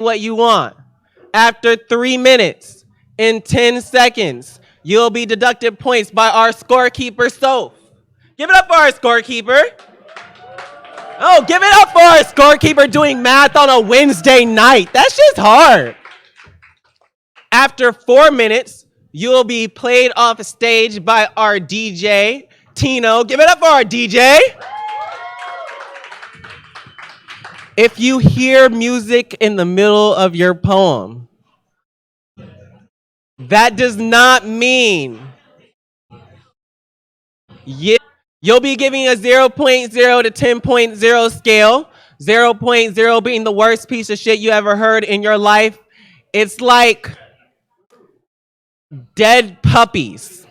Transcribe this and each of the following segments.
what you want. After 3 minutes and 10 seconds, you'll be deducted points by our scorekeeper, Soph. Give it up for our scorekeeper. Oh, give it up for our scorekeeper doing math on a Wednesday night. That shit's hard. After 4 minutes, you'll be played off stage by our DJ, Tino. Give it up for our DJ. If you hear music in the middle of your poem, that does not mean you'll be giving a 0.0 to 10.0 scale. 0.0 being the worst piece of shit you ever heard in your life. It's like dead puppies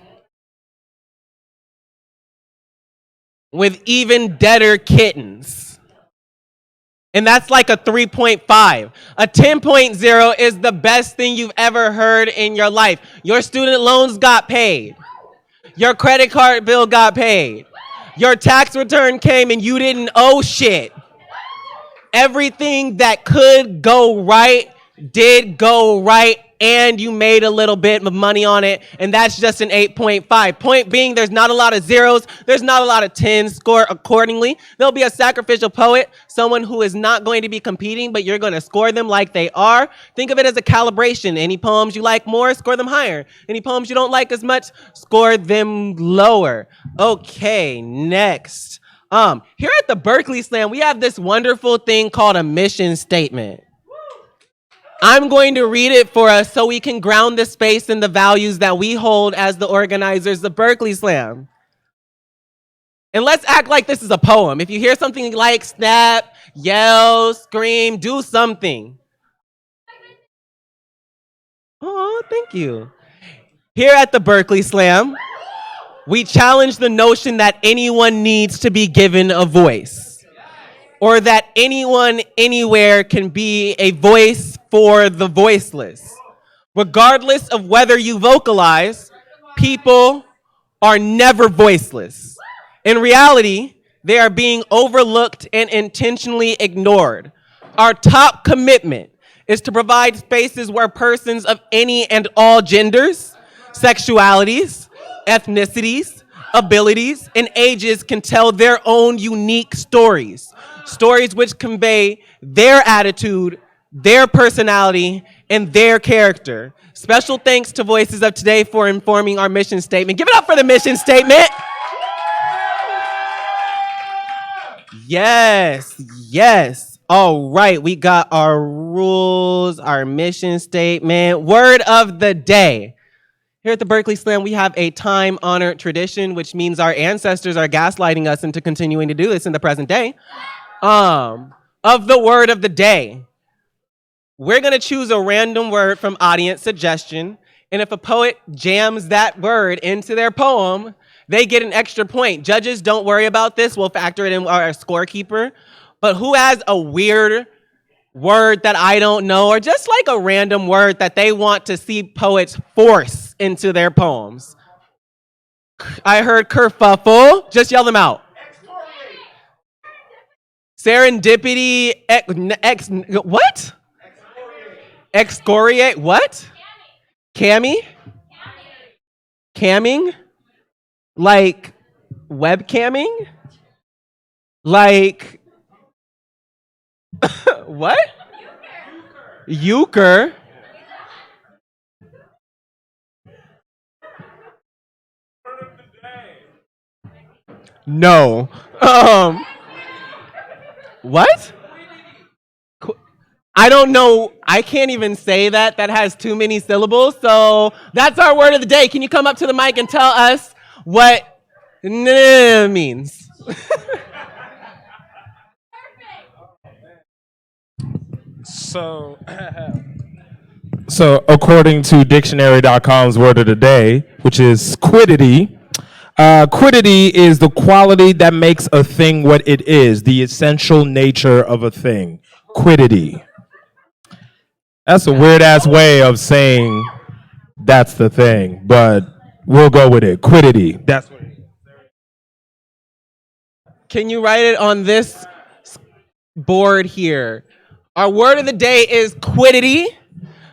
with even deader kittens. And that's like a 3.5. A 10.0 is the best thing you've ever heard in your life. Your student loans got paid. Your credit card bill got paid. Your tax return came and you didn't owe shit. Everything that could go right did go right, and you made a little bit of money on it, and that's just an 8.5. Point being, there's not a lot of zeros, there's not a lot of 10s score accordingly. There'll be a sacrificial poet, someone who is not going to be competing, but you're going to score them like they are. Think of it as a calibration. Any poems you like more, score them higher. Any poems you don't like as much, score them lower. Okay, next. Here at the Berkeley Slam, we have this wonderful thing called a mission statement. I'm going to read it for us so we can ground the space in the values that we hold as the organizers of Berkeley Slam. And let's act like this is a poem. If you hear something you like, snap, yell, scream, do something. Oh, thank you. Here at the Berkeley Slam, we challenge the notion that anyone needs to be given a voice, or that anyone, anywhere can be a voice for the voiceless. Regardless of whether you vocalize, people are never voiceless. In reality, they are being overlooked and intentionally ignored. Our top commitment is to provide spaces where persons of any and all genders, sexualities, ethnicities, abilities, and ages can tell their own unique stories. Stories which convey their attitude, their personality, and their character. Special thanks to Voices of Today for informing our mission statement. Give it up for the mission statement. Yes, yes. All right, we got our rules, our mission statement. Word of the day. Here at the Berkeley Slam, we have a time-honored tradition, which means our ancestors are gaslighting us into continuing to do this in the present day. Of the word of the day. We're gonna choose a random word from audience suggestion, and if a poet jams that word into their poem, they get an extra point. Judges, don't worry about this, we'll factor it in our scorekeeper. But who has a weird word that I don't know, or just like a random word that they want to see poets force into their poems? I heard kerfuffle, just yell them out. Serendipity, what? Excoriate, what? Cammy? Camming? Like webcamming? Like, what? Euchre. No. What? I don't know. I can't even say that. That has too many syllables. So that's our word of the day. Can you come up to the mic and tell us what means? So according to dictionary.com's word of the day, which is quiddity, quiddity is the quality that makes a thing what it is, the essential nature of a thing. Quiddity. That's a weird ass way of saying that's the thing, but we'll go with it. Quiddity. That's what it is. Can you write it on this board here? Our word of the day is quiddity,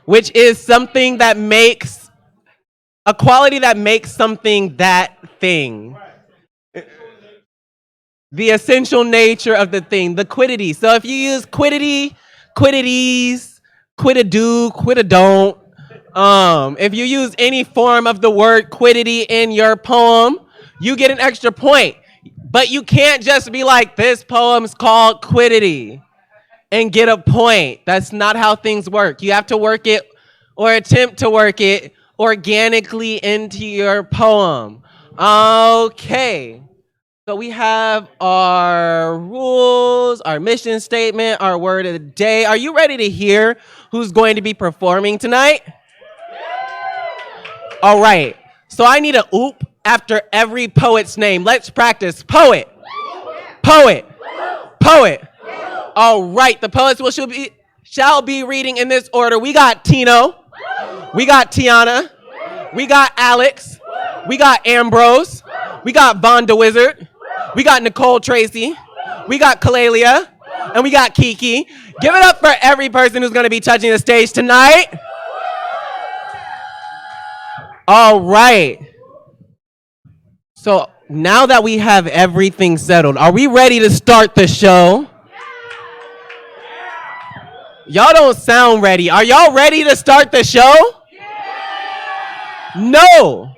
which is something that makes a quality that makes something that thing. The essential nature of the thing, the quiddity. So if you use quiddity, quiddities, quiddadoo, quiddadon't, if you use any form of the word quiddity in your poem, you get an extra point. But you can't just be like, this poem's called quiddity and get a point. That's not how things work. You have to work it or attempt to work it organically into your poem. Okay. So we have our rules, our mission statement, our word of the day. Are you ready to hear who's going to be performing tonight? All right. So I need a oop after every poet's name. Let's practice. Poet. Poet. Poet. All right. The poets shall be reading in this order. We got Tino. We got Tiana. We got Alex. We got Ambrose. We got Von the Wizard. We got Nicole Tracy. We got Callaloo. And we got Kiki. Give it up for every person who's going to be touching the stage tonight. All right. So now that we have everything settled, are we ready to start the show? Y'all don't sound ready. Are y'all ready to start the show? No.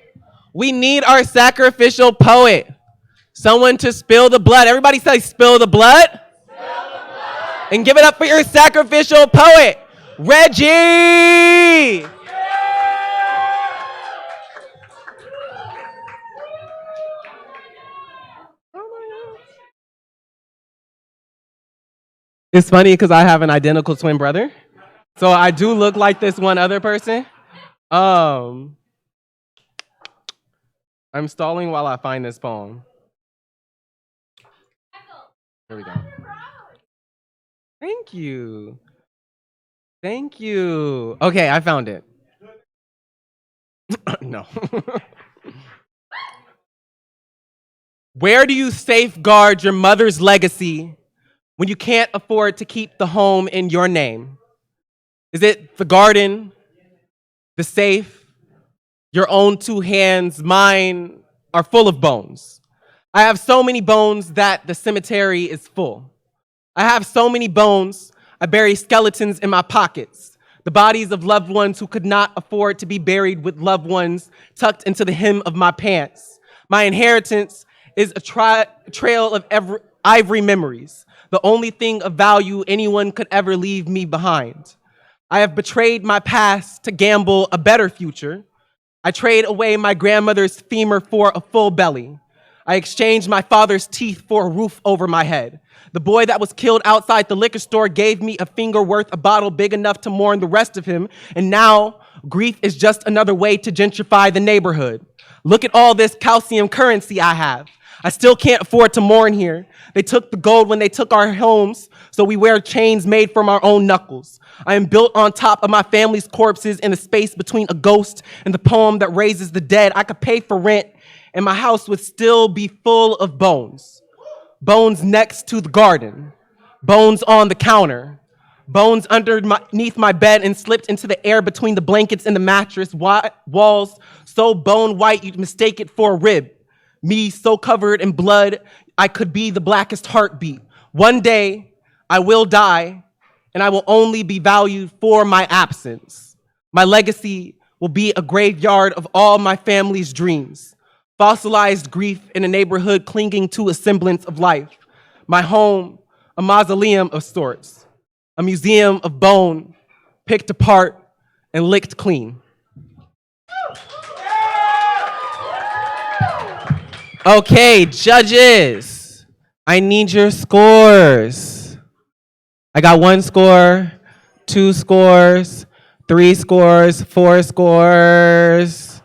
We need our sacrificial poet. Someone to spill the blood. Everybody say spill the blood. Spill the blood. And give it up for your sacrificial poet, Reggie. It's funny because I have an identical twin brother. So I do look like this one other person. I'm stalling while I find this poem. Here we go. Thank you. Thank you. Okay, I found it. No. Where do you safeguard your mother's legacy when you can't afford to keep the home in your name? Is it the garden, the safe, your own two hands? Mine are full of bones. I have so many bones that the cemetery is full. I have so many bones, I bury skeletons in my pockets. The bodies of loved ones who could not afford to be buried with loved ones tucked into the hem of my pants. My inheritance is a trail of ivory memories, the only thing of value anyone could ever leave me behind. I have betrayed my past to gamble a better future. I trade away my grandmother's femur for a full belly. I exchanged my father's teeth for a roof over my head. The boy that was killed outside the liquor store gave me a finger worth a bottle big enough to mourn the rest of him, and now grief is just another way to gentrify the neighborhood. Look at all this calcium currency I have. I still can't afford to mourn here. They took the gold when they took our homes, so we wear chains made from our own knuckles. I am built on top of my family's corpses in the space between a ghost and the poem that raises the dead. I could pay for rent, and my house would still be full of bones. Bones next to the garden. Bones on the counter. Bones underneath my bed and slipped into the air between the blankets and the mattress. Walls so bone white you'd mistake it for a rib. Me so covered in blood I could be the blackest heartbeat. One day I will die, and I will only be valued for my absence. My legacy will be a graveyard of all my family's dreams. Fossilized grief in a neighborhood clinging to a semblance of life. My home, a mausoleum of sorts. A museum of bone, picked apart and licked clean. Okay, judges, I need your scores. I got 1 score, 2 scores, 3 scores, 4 scores.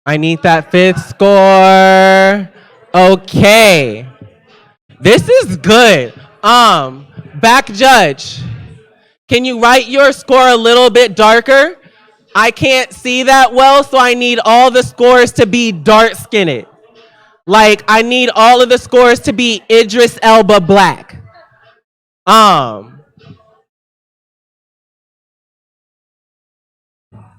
I need that 5th score. Okay. This is good. Back judge, can you write your score a little bit darker? I can't see that well, so I need all the scores to be dark-skinned. Like, I need all of the scores to be Idris Elba black.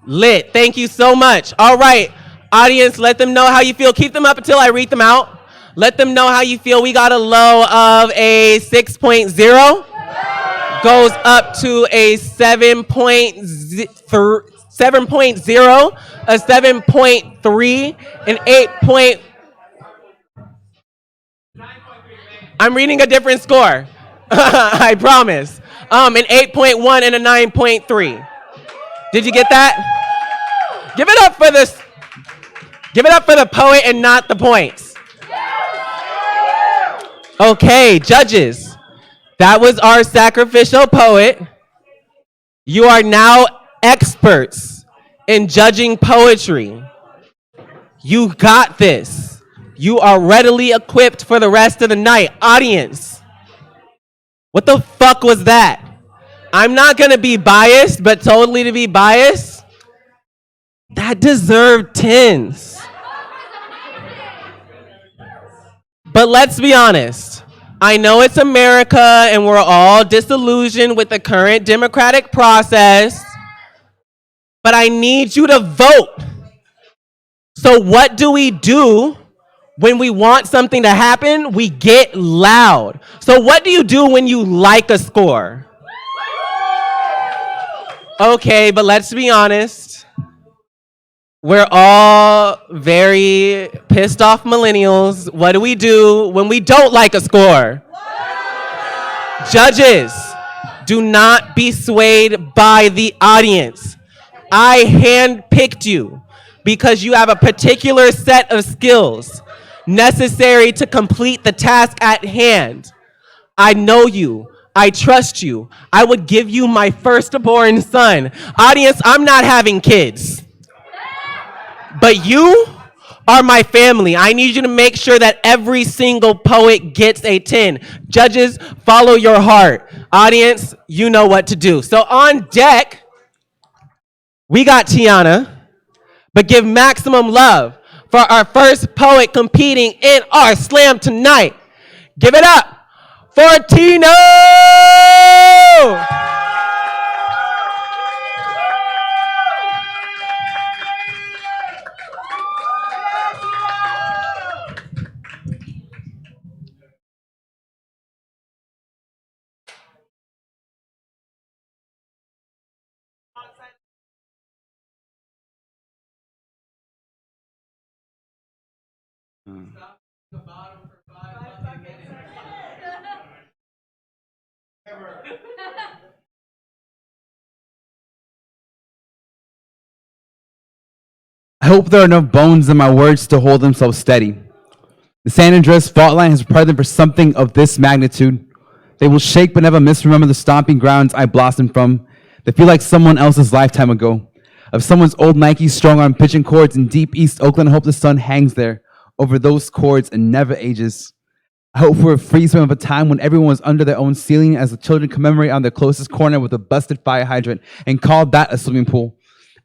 Lit. Thank you so much. All right, audience, let them know how you feel. Keep them up until I read them out. Let them know how you feel. We got a low of a 6.0. Goes up to a 7.0, a 7.3, an 8. I'm reading a different score. I promise. An 8.1 and a 9.3. Did you get that? Give it up for this. Give it up for the poet and not the points. Okay, judges. That was our sacrificial poet. You are now experts in judging poetry. You got this. You are readily equipped for the rest of the night. Audience, what the fuck was that? I'm not gonna be biased, but totally to be biased, that deserved 10s. But let's be honest. I know it's America and we're all disillusioned with the current democratic process, but I need you to vote. So what do when we want something to happen? We get loud. So what do you do when you like a score? Okay, but let's be honest. We're all very pissed off millennials. What do we do when we don't like a score? Judges, do not be swayed by the audience. I handpicked you because you have a particular set of skills necessary to complete the task at hand. I know you. I trust you. I would give you my firstborn son. Audience, I'm not having kids. But you are my family. I need you to make sure that every single poet gets a 10. Judges, follow your heart. Audience, you know what to do. So on deck, we got Tiana, but give maximum love for our first poet competing in our slam tonight. Give it up for Tino! I hope there are enough bones in my words to hold themselves steady. The San Andreas fault line has prepared them for something of this magnitude. They will shake but never misremember the stomping grounds I blossomed from. They feel like someone else's lifetime ago. Of someone's old Nike strong-arm pitching chords in deep East Oakland. I hope the sun hangs there over those chords and never ages. I hope for a free swim of a time when everyone was under their own ceiling as the children commemorate on their closest corner with a busted fire hydrant and called that a swimming pool.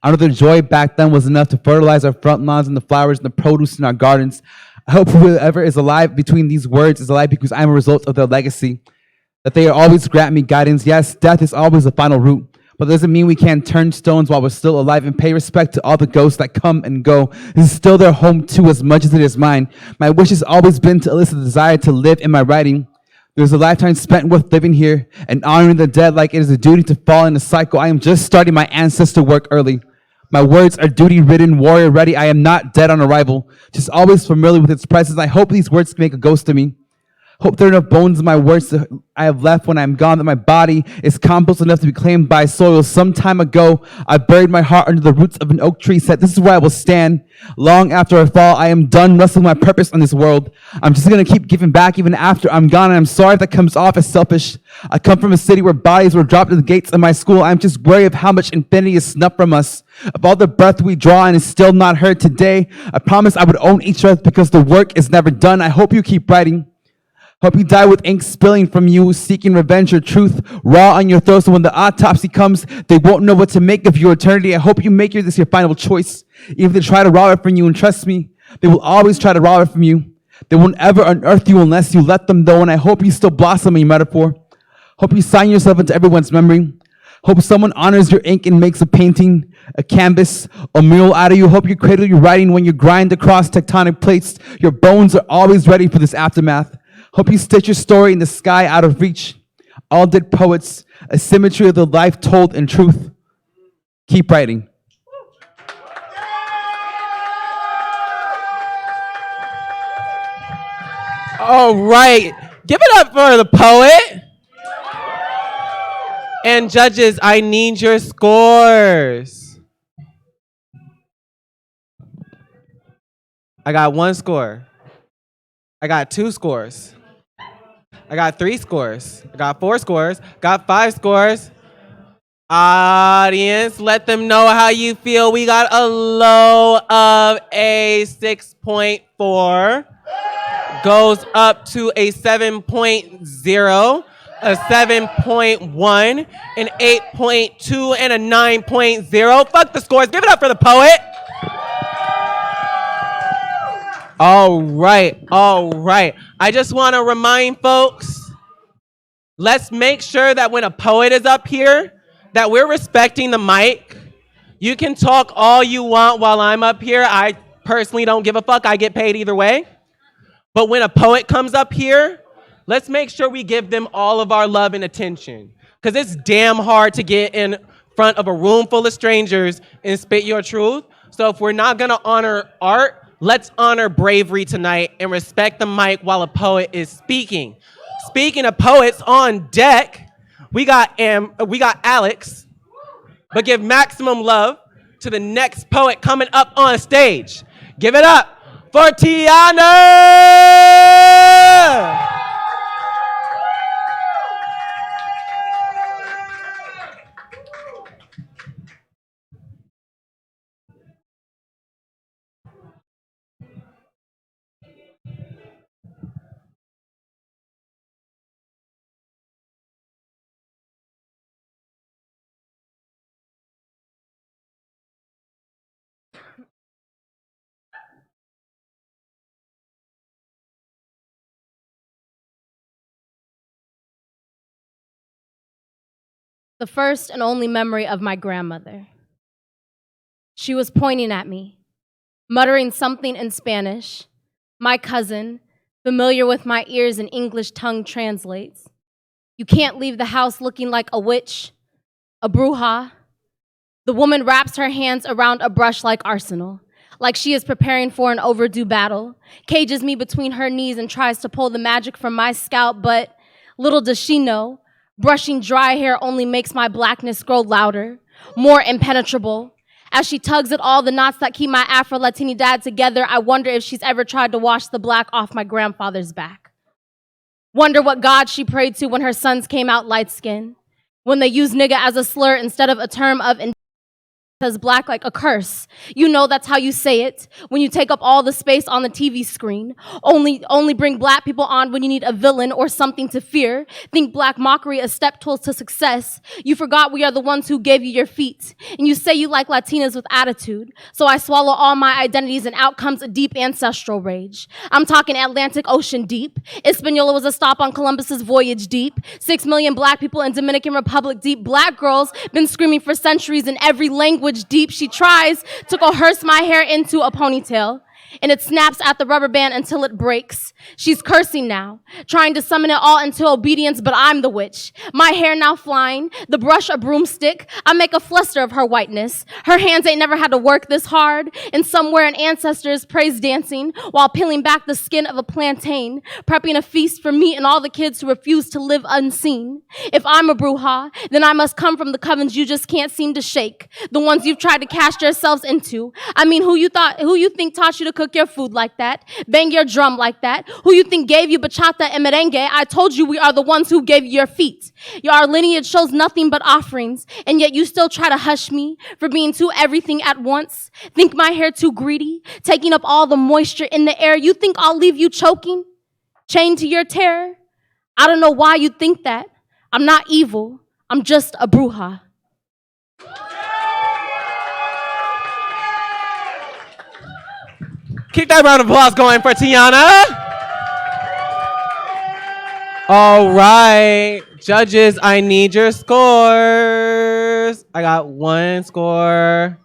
I know the joy back then was enough to fertilize our front lawns and the flowers and the produce in our gardens. I hope whoever is alive between these words is alive because I'm a result of their legacy. That they always grant me guidance. Yes, death is always the final route, but that doesn't mean we can't turn stones while we're still alive and pay respect to all the ghosts that come and go. This is still their home too, as much as it is mine. My wish has always been to elicit the desire to live in my writing. There's a lifetime spent worth living here and honoring the dead like it is a duty to fall in a cycle. I am just starting my ancestor work early. My words are duty-ridden, warrior ready. I am not dead on arrival, just always familiar with its presence. I hope these words can make a ghost of me. Hope there are enough bones in my words that I have left when I'm gone, that my body is compost enough to be claimed by soil. Some time ago, I buried my heart under the roots of an oak tree, said this is where I will stand. Long after I fall, I am done wrestling my purpose on this world. I'm just going to keep giving back even after I'm gone, and I'm sorry if that comes off as selfish. I come from a city where bodies were dropped at the gates of my school. I'm just worried of how much infinity is snuffed from us, of all the breath we draw and is still not heard today. I promised I would own each breath because the work is never done. I hope you keep writing. Hope you die with ink spilling from you, seeking revenge or truth raw on your throat. So when the autopsy comes, they won't know what to make of your eternity. I hope you make this your final choice. Even if they try to rob it from you, and trust me, they will always try to rob it from you. They won't ever unearth you unless you let them, though. And I hope you still blossom in your metaphor. Hope you sign yourself into everyone's memory. Hope someone honors your ink and makes a painting. a canvas, a mural out of you. Hope you cradle your writing when you grind across tectonic plates. Your bones are always ready for this aftermath. Hope you stitch your story in the sky out of reach. All dead poets, a symmetry of the life told in truth. Keep writing. All right. Give it up for the poet. And judges, I need your scores. I got 1 score. I got 2 scores. I got 3 scores. I got 4 scores. Got 5 scores. Audience, let them know how you feel. We got a low of a 6.4. Goes up to a 7.0, a 7.1, an 8.2, and a 9.0. Fuck the scores. Give it up for the poet. All right. I just want to remind folks, let's make sure that when a poet is up here, that we're respecting the mic. You can talk all you want while I'm up here. I personally don't give a fuck. I get paid either way. But when a poet comes up here, let's make sure we give them all of our love and attention. Because it's damn hard to get in front of a room full of strangers and spit your truth. So if we're not gonna honor art, let's honor bravery tonight and respect the mic while a poet is speaking. Speaking of poets, on deck, we got Alex, but give maximum love to the next poet coming up on stage. Give it up for Tiana! The first and only memory of my grandmother. She was pointing at me, muttering something in Spanish. My cousin, familiar with my ears and English tongue, translates. You can't leave the house looking like a witch, a bruja. The woman wraps her hands around a brush like arsenal, like she is preparing for an overdue battle, cages me between her knees and tries to pull the magic from my scalp, but little does she know, brushing dry hair only makes my blackness grow louder, more impenetrable. As she tugs at all the knots that keep my Afro-Latini dad together, I wonder if she's ever tried to wash the black off my grandfather's back. Wonder what God she prayed to when her sons came out light-skinned, when they used nigga as a slur instead of a term of as black like a curse. You know that's how you say it when you take up all the space on the TV screen. Only bring black people on when you need a villain or something to fear. Think black mockery a step towards to success. You forgot we are the ones who gave you your feet. And you say you like Latinas with attitude. So I swallow all my identities and out comes a deep ancestral rage. I'm talking Atlantic Ocean deep. Hispaniola was a stop on Columbus's voyage deep. 6 million black people in Dominican Republic deep. Black girls been screaming for centuries in every language deep. She tries to coerce my hair into a ponytail, and it snaps at the rubber band until it breaks. She's cursing now, trying to summon it all into obedience, but I'm the witch. My hair now flying, the brush a broomstick. I make a fluster of her whiteness. Her hands ain't never had to work this hard, and somewhere an ancestor is praise dancing while peeling back the skin of a plantain, prepping a feast for me and all the kids who refuse to live unseen. If I'm a bruja, then I must come from the covens you just can't seem to shake, the ones you've tried to cast yourselves into. I mean, who you think taught you to cook your food like that, bang your drum like that? Who you think gave you bachata and merengue? I told you we are the ones who gave you your feet. Our lineage shows nothing but offerings, and yet you still try to hush me for being too everything at once. Think my hair too greedy, taking up all the moisture in the air. You think I'll leave you choking, chained to your terror? I don't know why you think that. I'm not evil. I'm just a bruja. Keep that round of applause going for Tiana. All right. Judges, I need your scores. I got one score.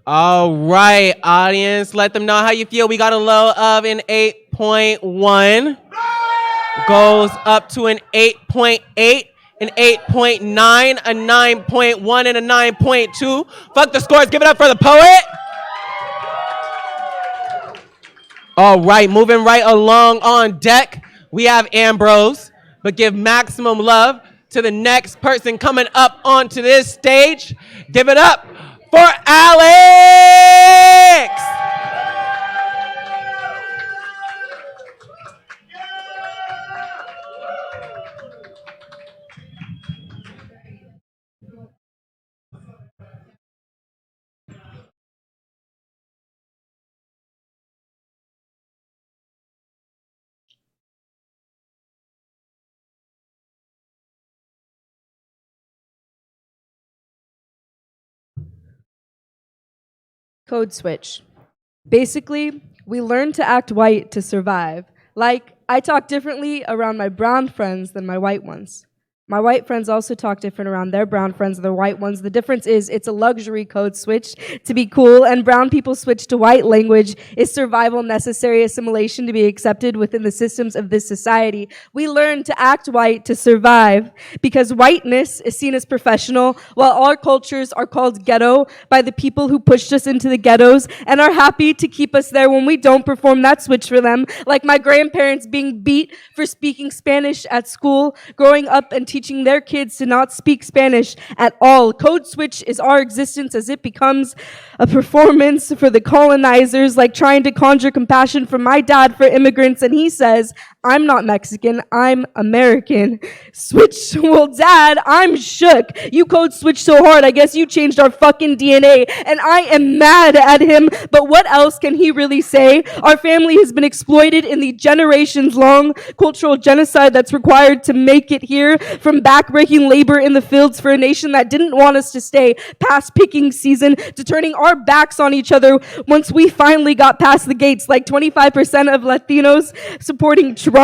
All right, audience, let them know how you feel. We got a low of an 8.1. Goes up to an 8.8, an 8.9, a 9.1, and a 9.2. Fuck the scores, give it up for the poet. All right, moving right along on deck, we have Ambrose, but give maximum love to the next person coming up onto this stage. Give it up for Alex! Code switch. Basically, we learn to act white to survive. Like, I talk differently around my brown friends than my white ones. My white friends also talk different around their brown friends than their white ones. The difference is it's a luxury code switch to be cool, and brown people switch to white language is survival necessary assimilation to be accepted within the systems of this society. We learn to act white to survive because whiteness is seen as professional, while our cultures are called ghetto by the people who pushed us into the ghettos and are happy to keep us there when we don't perform that switch for them, like my grandparents being beat for speaking Spanish at school, growing up and teaching their kids to not speak Spanish at all. Code switch is our existence as it becomes a performance for the colonizers, like trying to conjure compassion from my dad for immigrants, and he says, I'm not Mexican, I'm American. Switch, well, Dad, I'm shook. You code switched so hard, I guess you changed our fucking DNA, and I am mad at him, but what else can he really say? Our family has been exploited in the generations-long cultural genocide that's required to make it here, from backbreaking labor in the fields for a nation that didn't want us to stay past picking season, to turning our backs on each other once we finally got past the gates, like 25% of Latinos supporting Trump.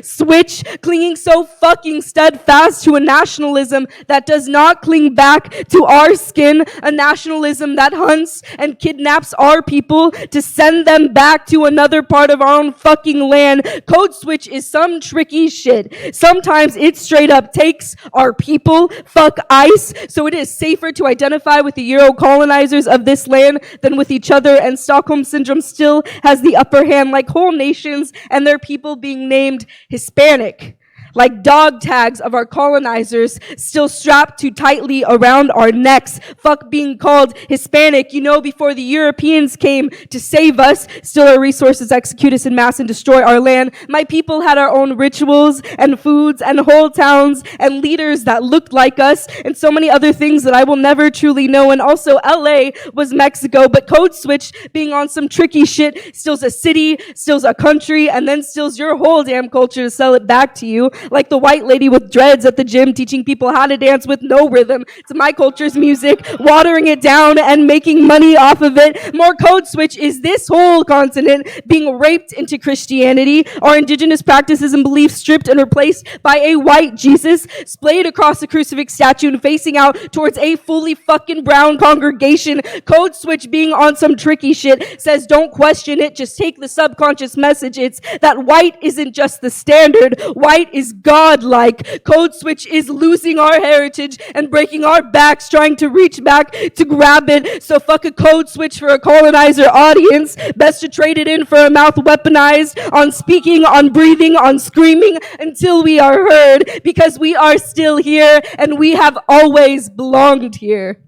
Switch, clinging so fucking steadfast to a nationalism that does not cling back to our skin, a nationalism that hunts and kidnaps our people to send them back to another part of our own fucking land. Code switch is some tricky shit. Sometimes it straight up takes our people, fuck ICE, so it is safer to identify with the Euro colonizers of this land than with each other, and Stockholm Syndrome still has the upper hand, like whole nations and their people being named Hispanic. Like dog tags of our colonizers still strapped too tightly around our necks. Fuck being called Hispanic. You know, before the Europeans came to save us, still our resources execute us in mass and destroy our land. My people had our own rituals and foods and whole towns and leaders that looked like us and so many other things that I will never truly know. And also LA was Mexico, but code switch being on some tricky shit steals a city, steals a country, and then steals your whole damn culture to sell it back to you. Like the white lady with dreads at the gym teaching people how to dance with no rhythm to my culture's music, watering it down and making money off of it. More code switch is this whole continent being raped into Christianity, our indigenous practices and beliefs stripped and replaced by a white Jesus, splayed across the crucifix statue and facing out towards a fully fucking brown congregation. Code switch being on some tricky shit says don't question it, just take the subconscious message. It's that white isn't just the standard, white is God-like. Code switch is losing our heritage and breaking our backs, trying to reach back to grab it. So fuck a code switch for a colonizer audience. Best to trade it in for a mouth weaponized on speaking, on breathing, on screaming until we are heard, because we are still here and we have always belonged here.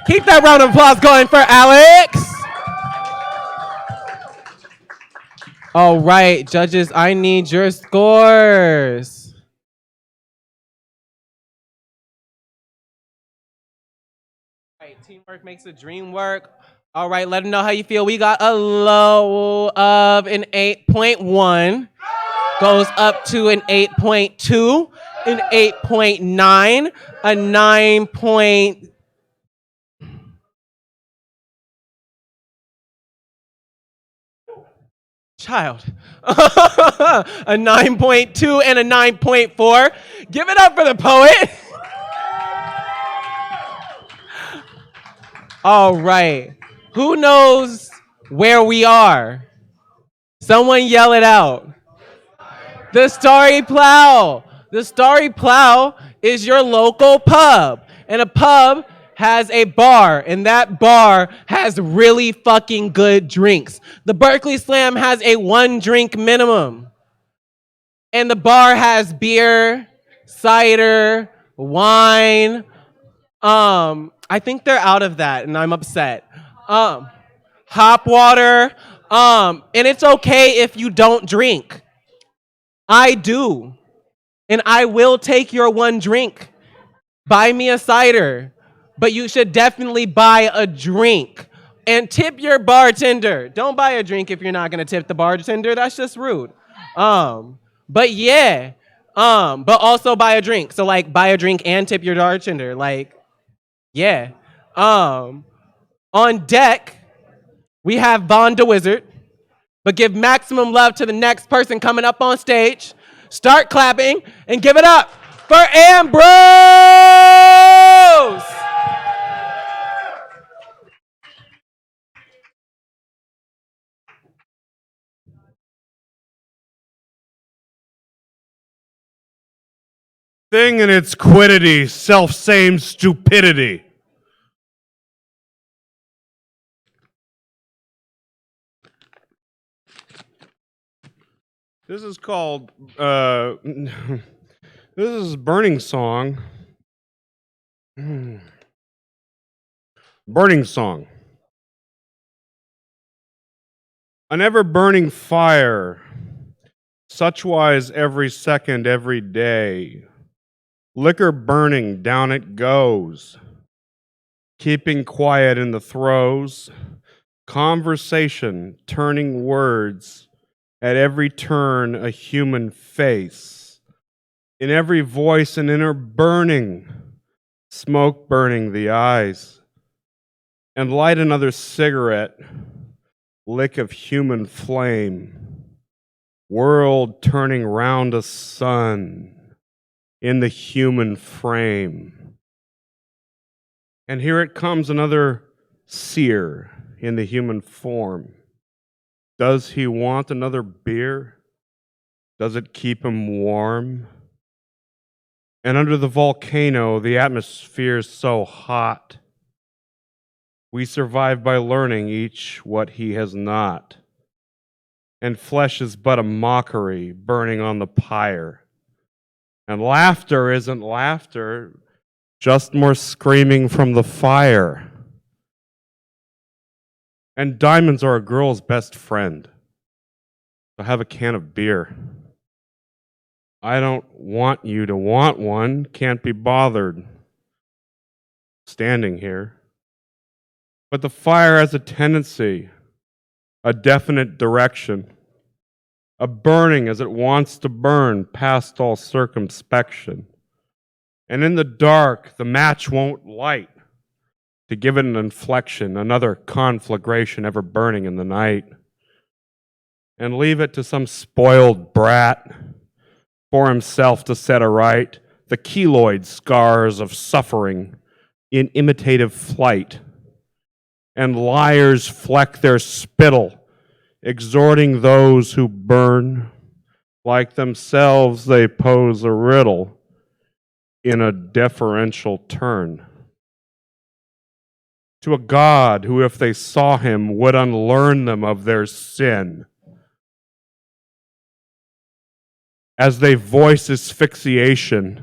Keep that round of applause going for Alex. All right, judges, I need your scores. All right, teamwork makes the dream work. All right, let them know how you feel. We got a low of an 8.1. Goes up to an 8.2, an 8.9, a 9. Child. A 9.2 and a 9.4. Give it up for the poet. All right. Who knows where we are? Someone yell it out. The Starry Plow. The Starry Plow is your local pub. And a pub has a bar, and that bar has really fucking good drinks. The Berkeley Slam has a 1-drink minimum. And the bar has beer, cider, wine. I think they're out of that, and I'm upset. Hop water. And it's okay if you don't drink. I do. And I will take your 1 drink. Buy me a cider. But you should definitely buy a drink. And tip your bartender. Don't buy a drink if you're not gonna tip the bartender. That's just rude. But yeah. But also buy a drink. So like buy a drink and tip your bartender. Like, yeah. On deck, we have Von the Wizard. But give maximum love to the next person coming up on stage. Start clapping and give it up for Ambrose! Thing in its quiddity, self-same stupidity. This is called, this is Burning Song. Burning Song. An ever-burning fire, suchwise every second, every day. Liquor burning, down it goes. Keeping quiet in the throes. Conversation, turning words. At every turn, a human face. In every voice, an inner burning. Smoke burning the eyes. And light another cigarette. Lick of human flame. World turning round a sun. In the human frame. And here it comes, another seer in the human form. Does he want another beer? Does it keep him warm? And under the volcano, the atmosphere's so hot. We survive by learning each what he has not. And flesh is but a mockery burning on the pyre. And laughter isn't laughter, just more screaming from the fire. And diamonds are a girl's best friend. So have a can of beer. I don't want you to want one, can't be bothered standing here. But the fire has a tendency, a definite direction. A burning as it wants to burn past all circumspection. And in the dark, the match won't light to give it an inflection, another conflagration ever burning in the night. And leave it to some spoiled brat for himself to set aright the keloid scars of suffering in imitative flight. And liars fleck their spittle, exhorting those who burn, like themselves they pose a riddle in a deferential turn. To a God who, if they saw him, would unlearn them of their sin. As they voice asphyxiation,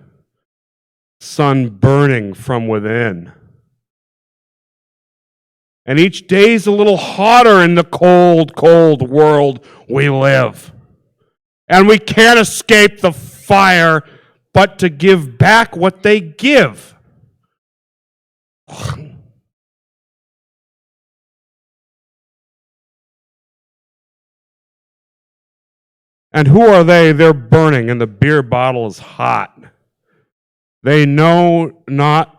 sun burning from within. And each day's a little hotter in the cold, cold world we live. And we can't escape the fire but to give back what they give. And who are they? They're burning and the beer bottle is hot. They know not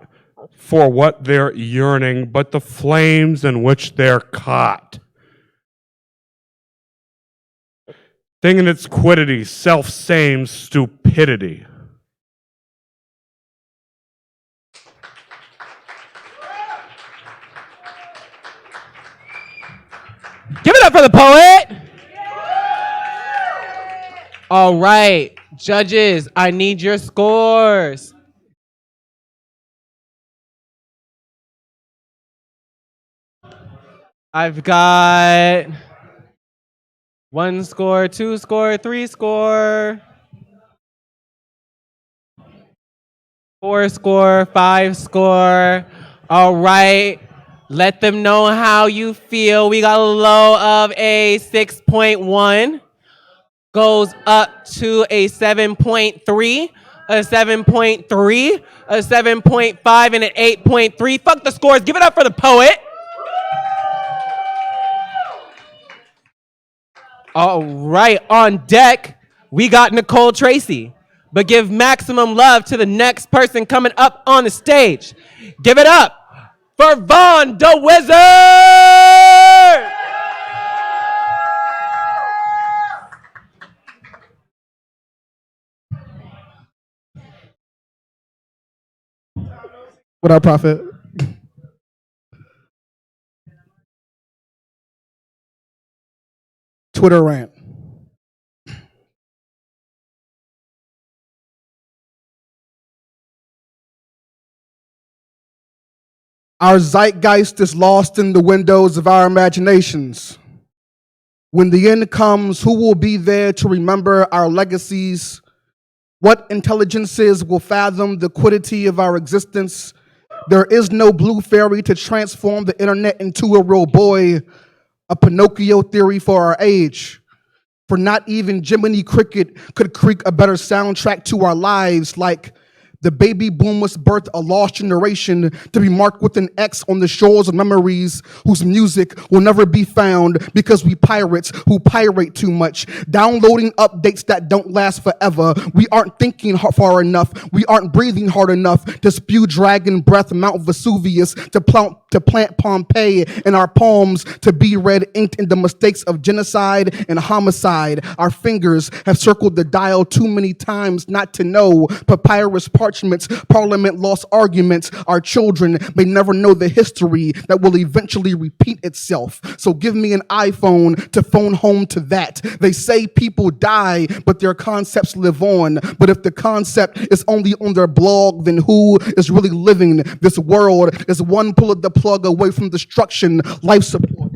for what they're yearning, but the flames in which they're caught. thinking it's quiddity, self-same stupidity. Give it up for the poet. All right, judges, I need your scores. I've got 1 score, 2 score, 3 score, 4 score, 5 score. All right, let them know how you feel. We got a low of a 6.1, goes up to a 7.3, a 7.3, a 7.5, and an 8.3. Fuck the scores. Give it up for the poet. All right, on deck, we got Nicole Tracy. But give maximum love to the next person coming up on the stage. Give it up for Vaughn the Wizard! What up, Prophet? Twitter rant. Our zeitgeist is lost in the windows of our imaginations. When the end comes, who will be there to remember our legacies? What intelligences will fathom the quiddity of our existence? There is no blue fairy to transform the internet into a real boy, a Pinocchio theory for our age. For not even Jiminy Cricket could create a better soundtrack to our lives, like the baby boomers birthed a lost generation to be marked with an X on the shores of memories whose music will never be found because we pirates who pirate too much, downloading updates that don't last forever. We aren't thinking far enough. We aren't breathing hard enough to spew dragon breath Mount Vesuvius, to plant Pompeii in our palms, to be red inked in the mistakes of genocide and homicide. Our fingers have circled the dial too many times not to know. Papyrus parchments, parliament lost arguments. Our children may never know the history that will eventually repeat itself. So give me an iPhone to phone home to that. They say people die, but their concepts live on. But if the concept is only on their blog, then who is really living? This world is one pull of the plug away from destruction. Life support.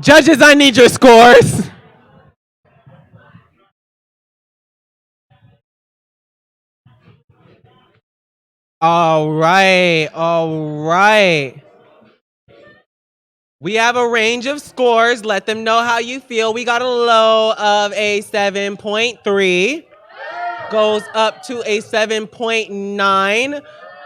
Judges, I need your scores. All right. We have a range of scores. Let them know how you feel. We got a low of a 7.3. Goes up to a 7.9,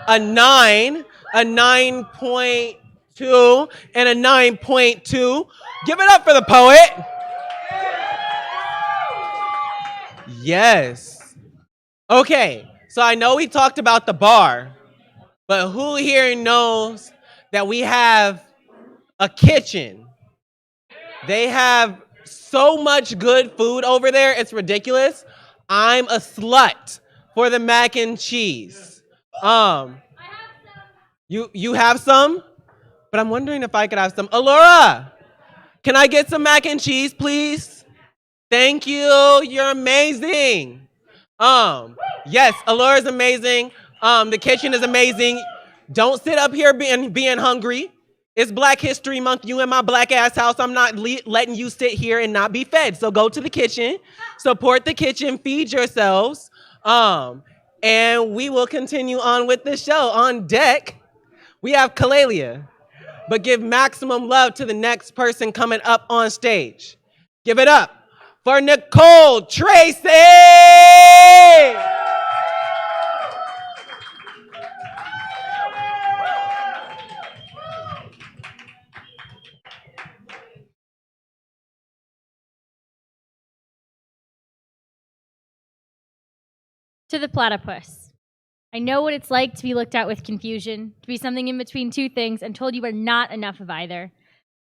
a 9, a 9.2, and a 9.2. Give it up for the poet. Yes. Okay, so I know we talked about the bar, but who here knows that we have a kitchen? They have so much good food over there, it's ridiculous. I'm a slut for the mac and cheese. You have some? But I'm wondering if I could have some. Alora, can I get some mac and cheese, please? Thank you. You're amazing. Yes, Alora's amazing. The kitchen is amazing. Don't sit up here being hungry. It's Black History Month. You in my black ass house. I'm not letting you sit here and not be fed. So go to the kitchen, support the kitchen, feed yourselves, and we will continue on with the show. On deck, we have Callaloo, but give maximum love to the next person coming up on stage. Give it up for Nicole Tracy. To the platypus. I know what it's like to be looked at with confusion, to be something in between two things and told you are not enough of either.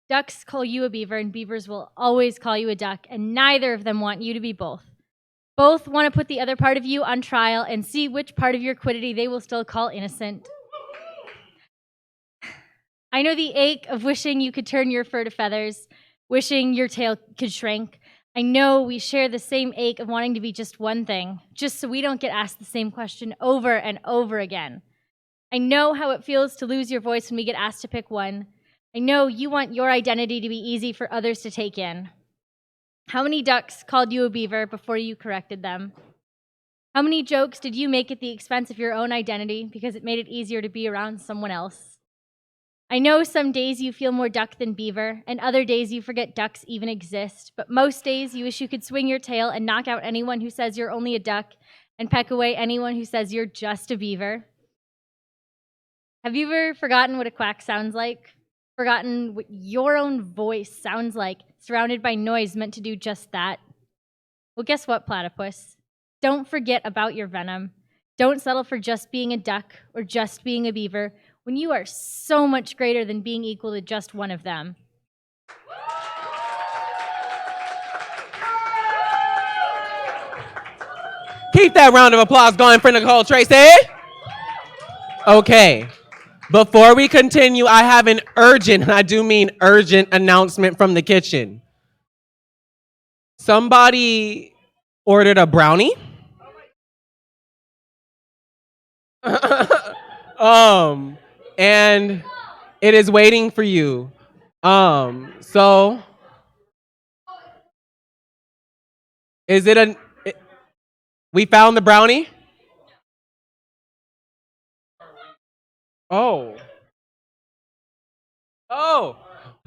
Ducks call you a beaver and beavers will always call you a duck, and neither of them want you to be both. Both want to put the other part of you on trial and see which part of your quiddity they will still call innocent. I know the ache of wishing you could turn your fur to feathers, wishing your tail could shrink. I know we share the same ache of wanting to be just one thing, just so we don't get asked the same question over and over again. I know how it feels to lose your voice when we get asked to pick one. I know you want your identity to be easy for others to take in. How many ducks called you a beaver before you corrected them? How many jokes did you make at the expense of your own identity because it made it easier to be around someone else? I know some days you feel more duck than beaver, and other days you forget ducks even exist, but most days you wish you could swing your tail and knock out anyone who says you're only a duck and peck away anyone who says you're just a beaver. Have you ever forgotten what a quack sounds like? Forgotten what your own voice sounds like, surrounded by noise meant to do just that? Well, guess what, platypus? Don't forget about your venom. Don't settle for just being a duck or just being a beaver, when you are so much greater than being equal to just one of them. Keep that round of applause going for Nicole Tracy. Okay, before we continue, I have an urgent, and I do mean urgent, announcement from the kitchen. Somebody ordered a brownie. And it is waiting for you. So is it we found the brownie? Oh,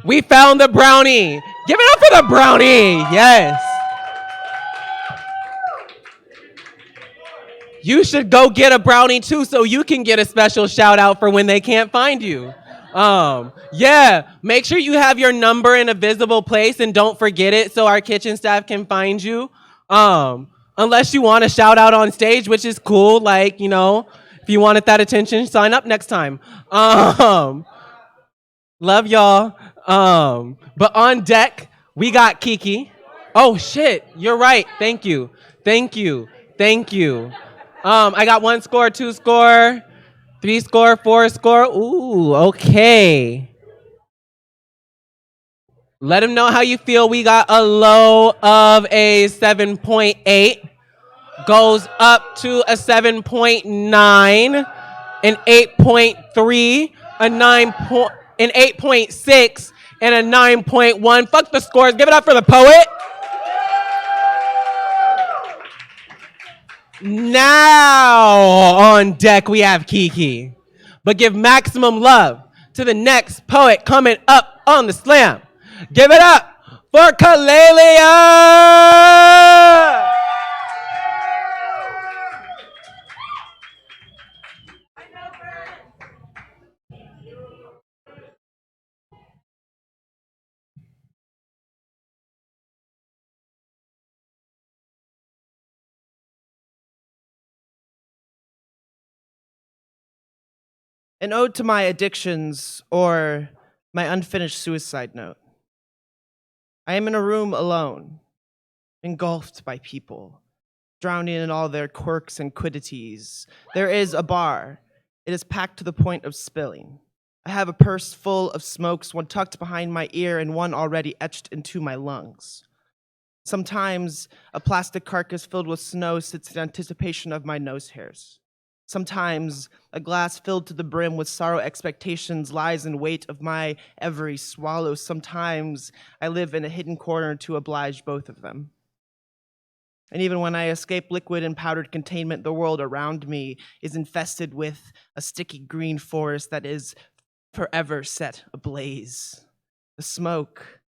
we found the brownie. Give it up for the brownie. Yes. You should go get a brownie too so you can get a special shout out for when they can't find you. Yeah, make sure you have your number in a visible place and don't forget it so our kitchen staff can find you. Unless you want a shout out on stage, which is cool, like, you know, if you wanted that attention, sign up next time. Love y'all. But on deck, we got Kiki. Oh shit, you're right. Thank you. I got 1 score, 2 score, 3 score, 4 score. Ooh, okay. Let them know how you feel. We got a low of a 7.8. Goes up to a 7.9, an 8.3, an 8.6, and a 9.1. Fuck the scores. Give it up for the poet. Now on deck we have Kiki. But give maximum love to the next poet coming up on the slam. Give it up for Callaloo! An ode to my addictions or my unfinished suicide note. I am in a room alone, engulfed by people, drowning in all their quirks and quiddities. There is a bar. It is packed to the point of spilling. I have a purse full of smokes, one tucked behind my ear and one already etched into my lungs. Sometimes a plastic carcass filled with snow sits in anticipation of my nose hairs. Sometimes a glass filled to the brim with sorrow expectations lies in wait of my every swallow. Sometimes I live in a hidden corner to oblige both of them. And even when I escape liquid and powdered containment, the world around me is infested with a sticky green forest that is forever set ablaze. The smoke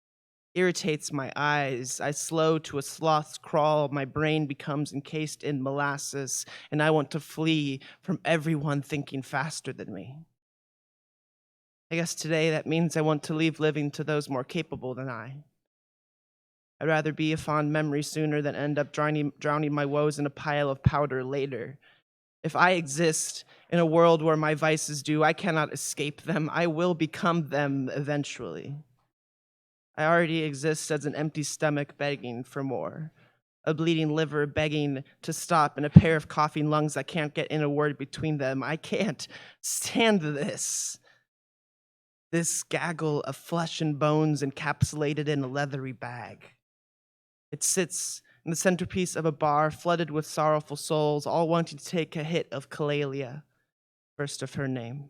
irritates my eyes. I slow to a sloth's crawl. My brain becomes encased in molasses, and I want to flee from everyone thinking faster than me. I guess today that means I want to leave living to those more capable than I. I'd rather be a fond memory sooner than end up drowning my woes in a pile of powder later. If I exist in a world where my vices do, I cannot escape them. I will become them eventually. I already exist as an empty stomach begging for more, a bleeding liver begging to stop, and a pair of coughing lungs that can't get in a word between them. I can't stand this. This gaggle of flesh and bones encapsulated in a leathery bag. It sits in the centerpiece of a bar flooded with sorrowful souls, all wanting to take a hit of Callaloo, first of her name.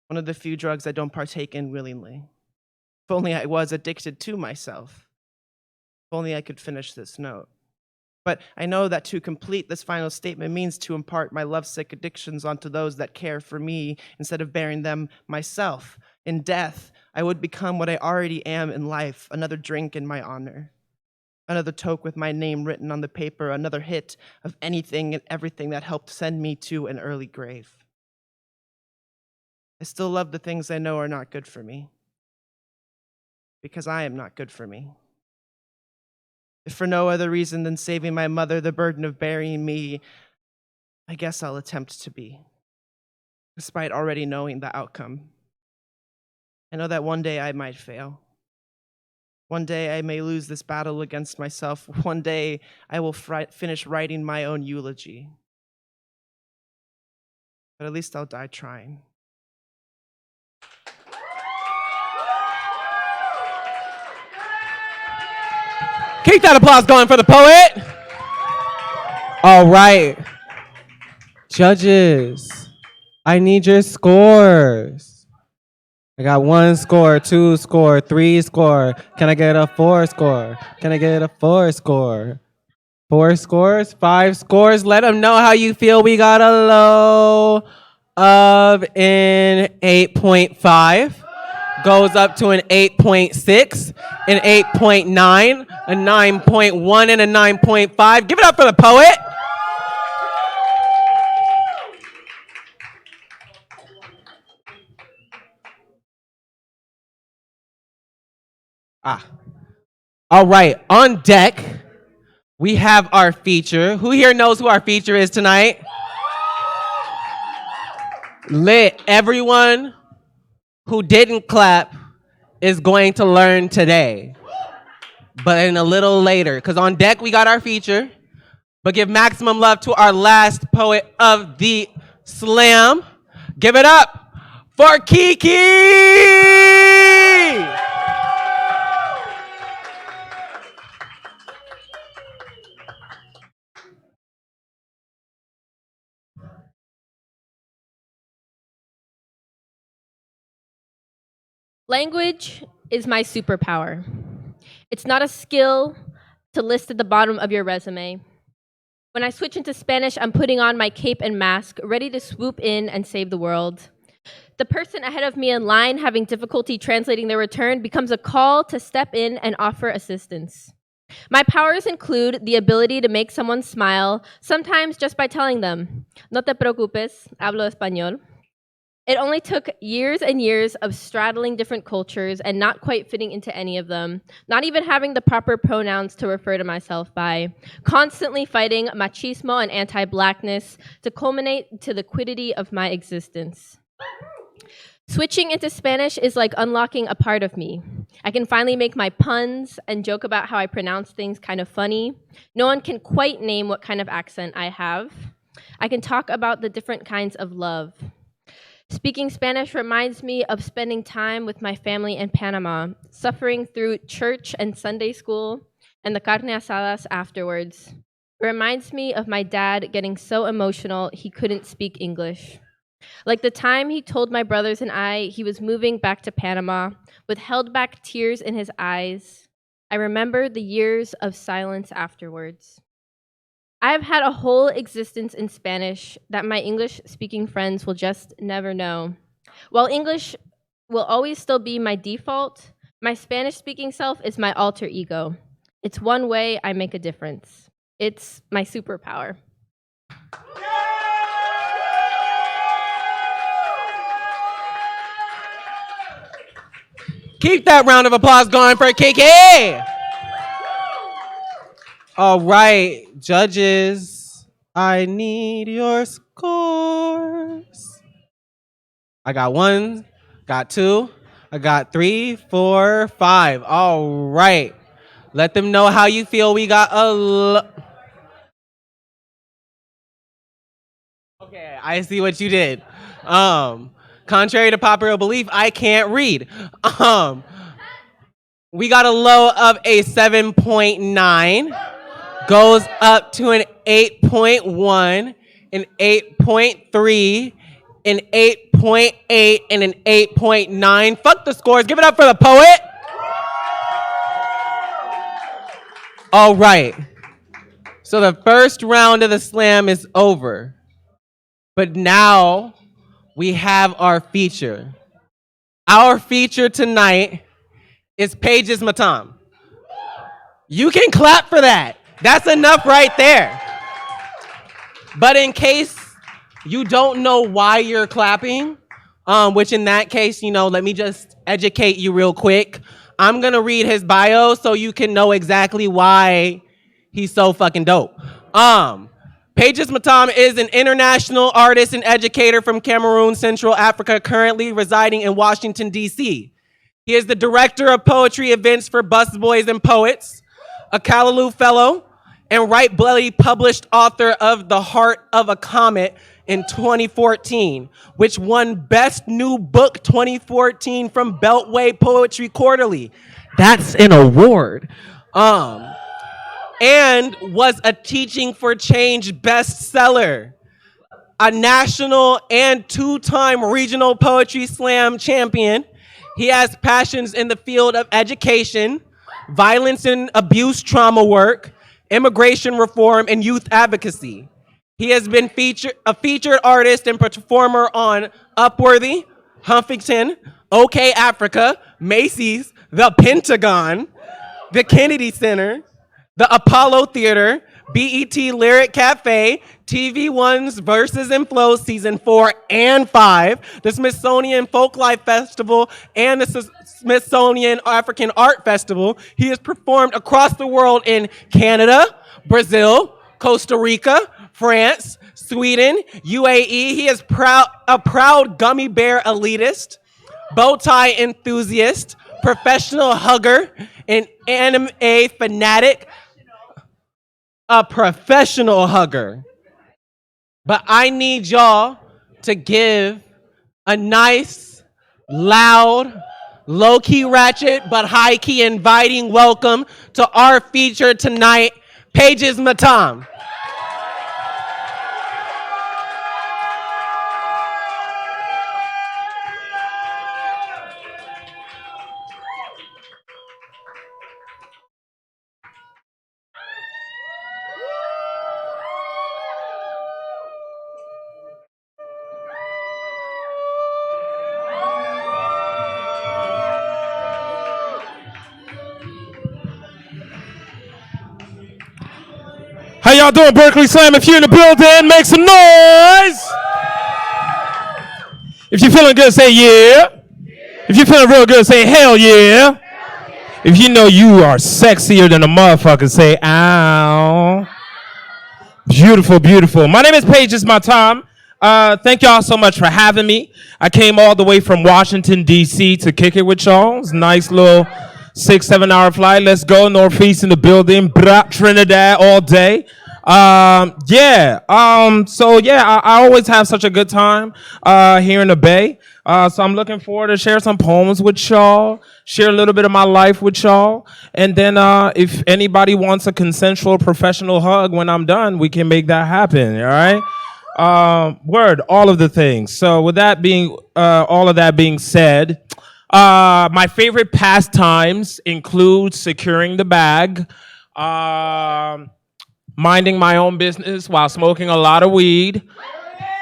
One of the few drugs I don't partake in willingly. If only I was addicted to myself. If only I could finish this note. But I know that to complete this final statement means to impart my lovesick addictions onto those that care for me instead of bearing them myself. In death, I would become what I already am in life, another drink in my honor. Another toke with my name written on the paper, another hit of anything and everything that helped send me to an early grave. I still love the things I know are not good for me. Because I am not good for me. If for no other reason than saving my mother the burden of burying me, I guess I'll attempt to be, despite already knowing the outcome. I know that one day I might fail. One day I may lose this battle against myself. One day I will finish writing my own eulogy. But at least I'll die trying. Keep that applause going for the poet. All right. Judges, I need your scores. I got 1 score, 2 score, 3 score. Can I get a 4 score? Can I get a 4 score? 4 scores, 5 scores. Let them know how you feel. We got a low of an 8.5. Goes up to an 8.6, an 8.9, a 9.1, and a 9.5. Give it up for the poet. All right, on deck, we have our feature. Who here knows who our feature is tonight? Lit. Everyone who didn't clap is going to learn today, but in a little later, because on deck we got our feature. But give maximum love to our last poet of the slam. Give it up for Kiki! Language is my superpower. It's not a skill to list at the bottom of your resume. When I switch into Spanish, I'm putting on my cape and mask, ready to swoop in and save the world. The person ahead of me in line having difficulty translating their return becomes a call to step in and offer assistance. My powers include the ability to make someone smile, sometimes just by telling them, "No te preocupes, hablo español." It only took years and years of straddling different cultures and not quite fitting into any of them, not even having the proper pronouns to refer to myself by, constantly fighting machismo and anti-blackness to culminate to the quiddity of my existence. Switching into Spanish is like unlocking a part of me. I can finally make my puns and joke about how I pronounce things kind of funny. No one can quite name what kind of accent I have. I can talk about the different kinds of love. Speaking Spanish reminds me of spending time with my family in Panama, suffering through church and Sunday school, and the carne asadas afterwards. It reminds me of my dad getting so emotional he couldn't speak English. Like the time he told my brothers and I he was moving back to Panama with held back tears in his eyes. I remember the years of silence afterwards. I've had a whole existence in Spanish that my English-speaking friends will just never know. While English will always still be my default, my Spanish-speaking self is my alter ego. It's one way I make a difference. It's my superpower. Keep that round of applause going for Kiki. All right, judges, I need your scores. I got 1, got 2, I got 3, 4, 5. All right. Let them know how you feel. We got Okay, I see what you did. Contrary to popular belief, I can't read. We got a low of a 7.9. Goes up to an 8.1, an 8.3, an 8.8, and an 8.9. Fuck the scores. Give it up for the poet. All right. So the first round of the slam is over. But now we have our feature. Our feature tonight is Pages Matam. You can clap for that. That's enough right there. But in case you don't know why you're clapping, which in that case, let me just educate you real quick. I'm gonna read his bio so you can know exactly why he's so fucking dope. Pages Matam is an international artist and educator from Cameroon, Central Africa, currently residing in Washington, D.C. He is the director of poetry events for Busboys and Poets, a Callaloo Fellow, and right bloody published author of The Heart of a Comet in 2014, which won Best New Book 2014 from Beltway Poetry Quaterly. That's an award. And was a Teaching for Change bestseller, a national and 2-time regional poetry slam champion. He has passions in the field of education, violence and abuse trauma work, immigration reform, and youth advocacy. He has been a featured artist and performer on Upworthy, Huffington, OK Africa, Macy's, the Pentagon, the Kennedy Center, the Apollo Theater, BET Lyric Cafe, TV One's Verses and Flow Season 4 and 5, the Smithsonian Folklife Festival, and the Smithsonian African Art Festival. He has performed across the world in Canada, Brazil, Costa Rica, France, Sweden, UAE. He is a proud gummy bear elitist, bowtie enthusiast, professional hugger, an anime fanatic, a professional hugger. But I need y'all to give a nice, loud, low-key ratchet, but high-key inviting welcome to our feature tonight, Pages Matam. y'all doing? Berkeley Slam. If you're in the building, make some noise. If you're feeling good, say yeah. If you're feeling real good, say hell yeah. If you know you are sexier than a motherfucker, say ow. Beautiful, beautiful. My name is Paige. It's Matam. Thank y'all so much for having me. I came all the way from Washington, D.C. to kick it with y'all. It's a nice little 6-7 hour flight. Let's go. Northeast in the building. Bra, Trinidad all day. I always have such a good time here in the Bay. So I'm looking forward to share some poems with y'all, share a little bit of my life with y'all, and then if anybody wants a consensual professional hug when I'm done, we can make that happen, all right? All of the things. So with that being, all of that being said, my favorite pastimes include securing the bag, minding my own business while smoking a lot of weed,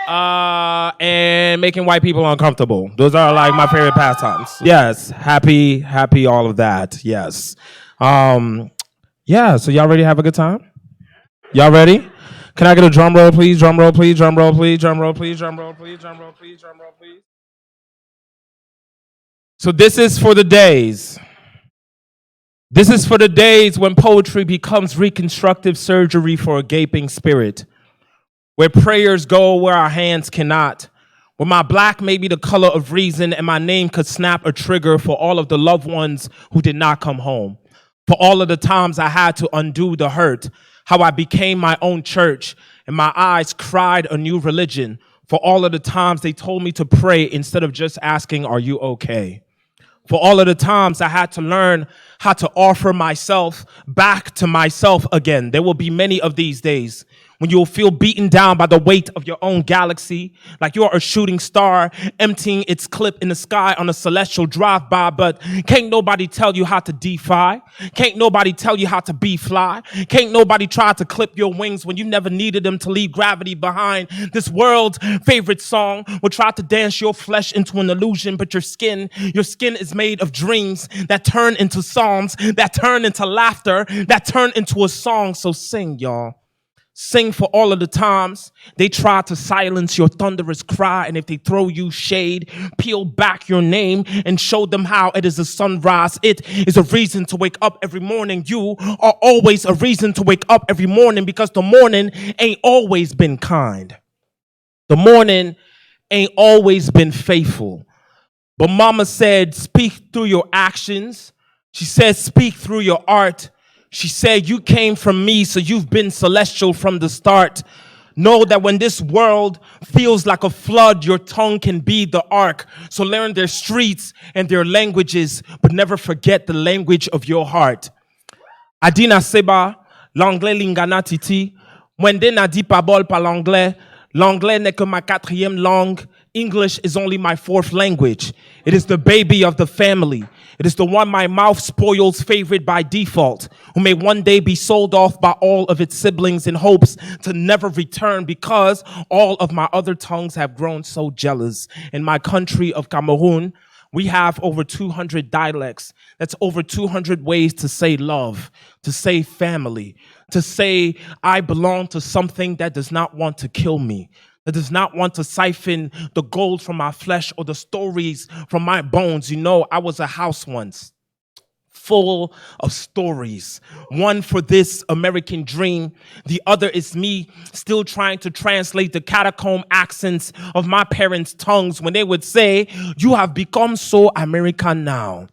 and making white people uncomfortable. Those are like my favorite pastimes. Yes, happy, all of that. Yes. So y'all ready to have a good time? Y'all ready? Can I get a drum roll, please? Drum roll, please. Drum roll, please. Drum roll, please. Drum roll, please. Drum roll, please. Drum roll, please. So this is for the days. This is for the days when poetry becomes reconstructive surgery for a gaping spirit, where prayers go where our hands cannot, where my black may be the color of reason and my name could snap a trigger for all of the loved ones who did not come home, for all of the times I had to undo the hurt, how I became my own church and my eyes cried a new religion, for all of the times they told me to pray instead of just asking, are you okay? For all of the times I had to learn how to offer myself back to myself again. There will be many of these days when you'll feel beaten down by the weight of your own galaxy, like you're a shooting star emptying its clip in the sky on a celestial drive-by, but can't nobody tell you how to defy. Can't nobody tell you how to be fly. Can't nobody try to clip your wings when you never needed them to leave gravity behind. This world's favorite song will try to dance your flesh into an illusion, but your skin is made of dreams that turn into songs, that turn into laughter, that turn into a song. So sing, y'all. Sing for all of the times they try to silence your thunderous cry, and if they throw you shade, peel back your name and show them how it is a sunrise. It is a reason to wake up every morning. You are always a reason to wake up every morning, because the morning ain't always been kind. The morning ain't always been faithful. But mama said, speak through your actions. She said, speak through your art. She said, you came from me, so you've been celestial from the start. Know that when this world feels like a flood, your tongue can be the ark. So learn their streets and their languages, but never forget the language of your heart. Adina Seba, l'anglais lingana titi. Mwende na di pa bol pa l'anglais. L'anglais n'est que ma 4e langue. English is only my 4th language. It is the baby of the family. It is the one my mouth spoils favorite by default, who may one day be sold off by all of its siblings in hopes to never return, because all of my other tongues have grown so jealous. In my country of Cameroon, we have over 200 dialects. That's over 200 ways to say love, to say family, to say I belong to something that does not want to kill me, that does not want to siphon the gold from my flesh or the stories from my bones. You know, I was a house once, full of stories. One for this American dream. The other is me still trying to translate the catacomb accents of my parents' tongues when they would say, you have become so American now.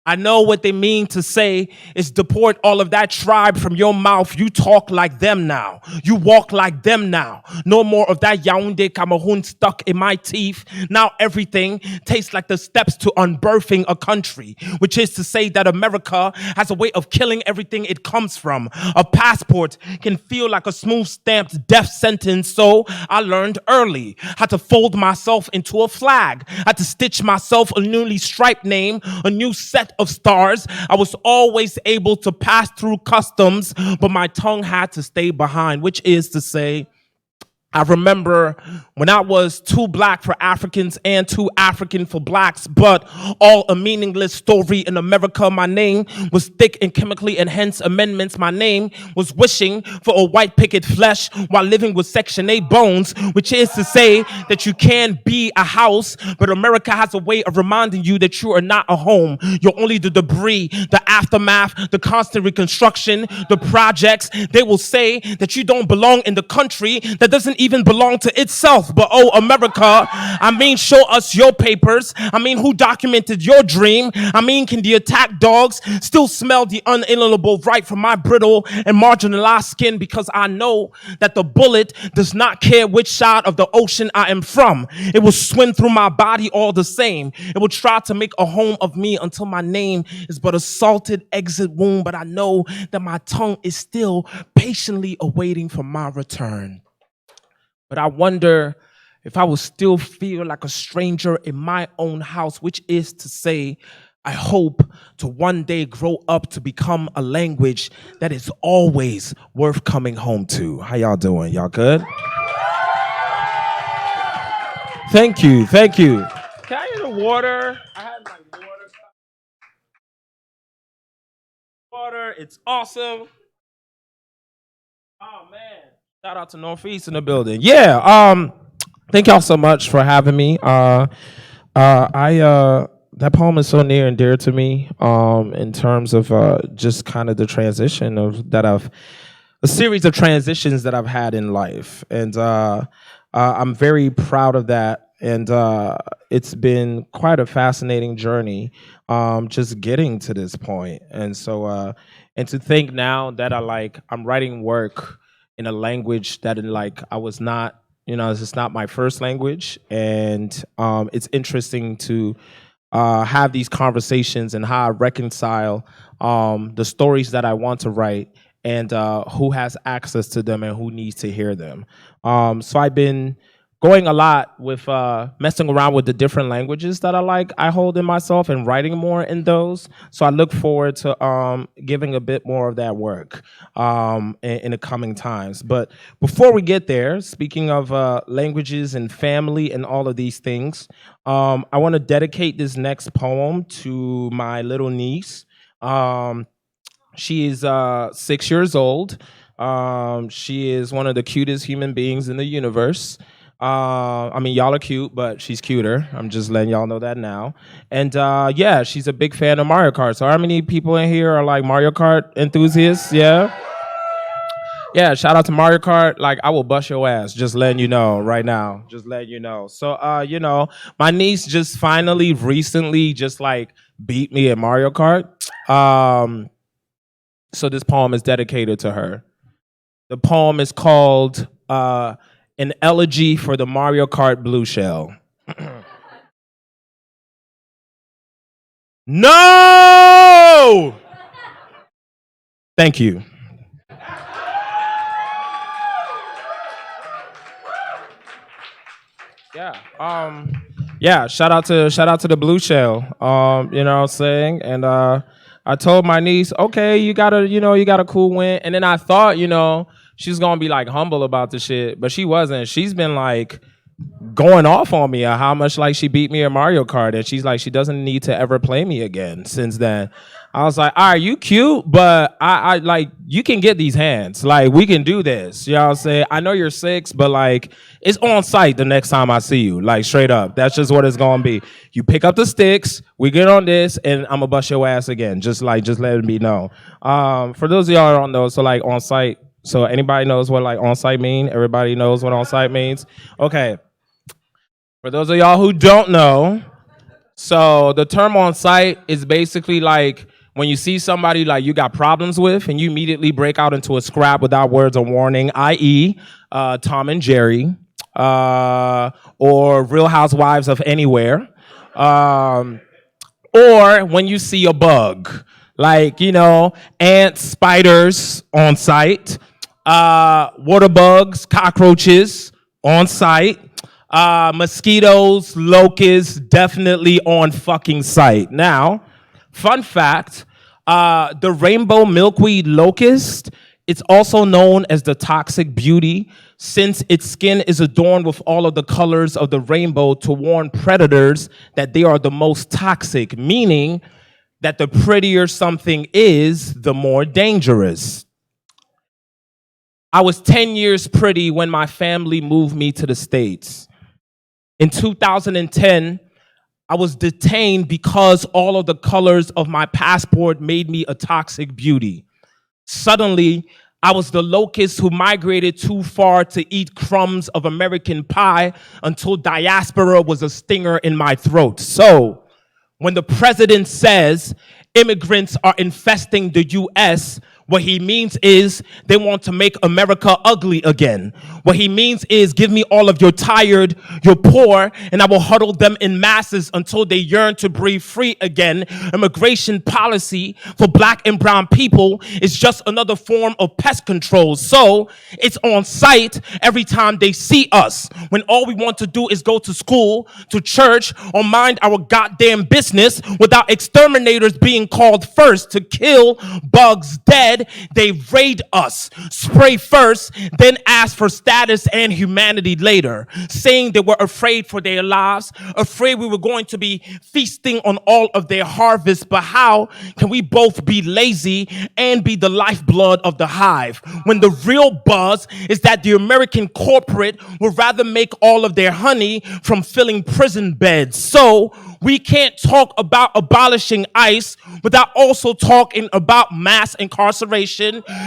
I know what they mean to say is deport all of that tribe from your mouth. You talk like them now. You walk like them now. No more of that Yaoundé Cameroon stuck in my teeth. Now everything tastes like the steps to unbirthing a country, which is to say that America has a way of killing everything it comes from. A passport can feel like a smooth stamped death sentence, so I learned early how to fold myself into a flag, how to stitch myself a newly striped name, a new set of stars. I was always able to pass through customs, but my tongue had to stay behind, which is to say, I remember when I was too black for Africans and too African for blacks, but all a meaningless story in America. My name was thick and chemically enhanced amendments. My name was wishing for a white picket flesh while living with Section 8 bones, which is to say that you can be a house, but America has a way of reminding you that you are not a home. You're only the debris, the aftermath, the constant reconstruction, the projects. They will say that you don't belong in the country that doesn't even belong to itself. But oh, America, I mean, show us your papers. I mean, who documented your dream? I mean, can the attack dogs still smell the unalienable right from my brittle and marginalized skin? Because I know that the bullet does not care which side of the ocean I am from. It will swim through my body all the same. It will try to make a home of me until my name is but a salted exit wound. But I know that my tongue is still patiently awaiting for my return. But I wonder if I will still feel like a stranger in my own house, which is to say, I hope to one day grow up to become a language that is always worth coming home to. How y'all doing? Y'all good? Thank you, thank you. Can I get a water? I had my water. It's awesome. Oh man. Shout out to Northeast in the building. Yeah, thank y'all so much for having me. That poem is so near and dear to me, in terms of just kind of the transition a series of transitions that I've had in life. And I'm very proud of that. And it's been quite a fascinating journey, just getting to this point. And so, and to think now that I'm writing work in a language that I was not, it's not my first language. And it's interesting to have these conversations and how I reconcile the stories that I want to write and who has access to them and who needs to hear them. So I've been going a lot with messing around with the different languages that I hold in myself and writing more in those. So I look forward to giving a bit more of that work in the coming times. But before we get there, speaking of languages and family and all of these things, I want to dedicate this next poem to my little niece. She is 6 years old. She is one of the cutest human beings in the universe. I mean, y'all are cute, but she's cuter. I'm just letting y'all know that now. And yeah, she's a big fan of Mario Kart. So how many people in here are Mario Kart enthusiasts? Yeah? Yeah, shout out to Mario Kart. I will bust your ass, just letting you know right now. Just letting you know. So, my niece just finally recently just beat me at Mario Kart. So this poem is dedicated to her. The poem is called An Elegy for the Mario Kart Blue Shell. No! Thank you. Yeah, shout out to the Blue Shell. You know what I'm saying? And I told my niece, okay, you got a cool win. And then I thought, she's gonna be humble about the shit, but she wasn't. She's been going off on me how much she beat me at Mario Kart, and she's she doesn't need to ever play me again since then. I was all right, you cute, but I you can get these hands. We can do this. You know what I'm saying? I know you're 6, but it's on site the next time I see you. Straight up. That's just what it's gonna be. You pick up the sticks, we get on this, and I'm gonna bust your ass again. Just letting me know. For those of y'all who don't know, so on site. So anybody knows what on site mean? Everybody knows what on site means? Okay. For those of y'all who don't know, so the term on site is basically when you see somebody you got problems with and you immediately break out into a scrap without words of warning, i.e. Tom and Jerry, or Real Housewives of Anywhere, or when you see a bug, ants, spiders on site, water bugs, cockroaches on site, mosquitoes, locusts, definitely on fucking site. Now, fun fact, the rainbow milkweed locust, it's also known as the toxic beauty. since its skin is adorned with all of the colors of the rainbow to warn predators that they are the most toxic, meaning that the prettier something is, the more dangerous. I was 10 years pretty when my family moved me to the States. In 2010, I was detained because all of the colors of my passport made me a toxic beauty. Suddenly, I was the locust who migrated too far to eat crumbs of American pie until diaspora was a stinger in my throat. So, when the president says immigrants are infesting the U.S., what he means is they want to make America ugly again. What he means is give me all of your tired, your poor, and I will huddle them in masses until they yearn to breathe free again. Immigration policy for black and brown people is just another form of pest control. So it's on sight every time they see us, when all we want to do is go to school, to church, or mind our goddamn business without exterminators being called first to kill bugs dead. They raid us, spray first, then ask for status and humanity later, saying they were afraid for their lives, afraid we were going to be feasting on all of their harvest. But how can we both be lazy and be the lifeblood of the hive, when the real buzz is that the American corporate would rather make all of their honey from filling prison beds? So we can't talk about abolishing ICE without also talking about mass incarceration,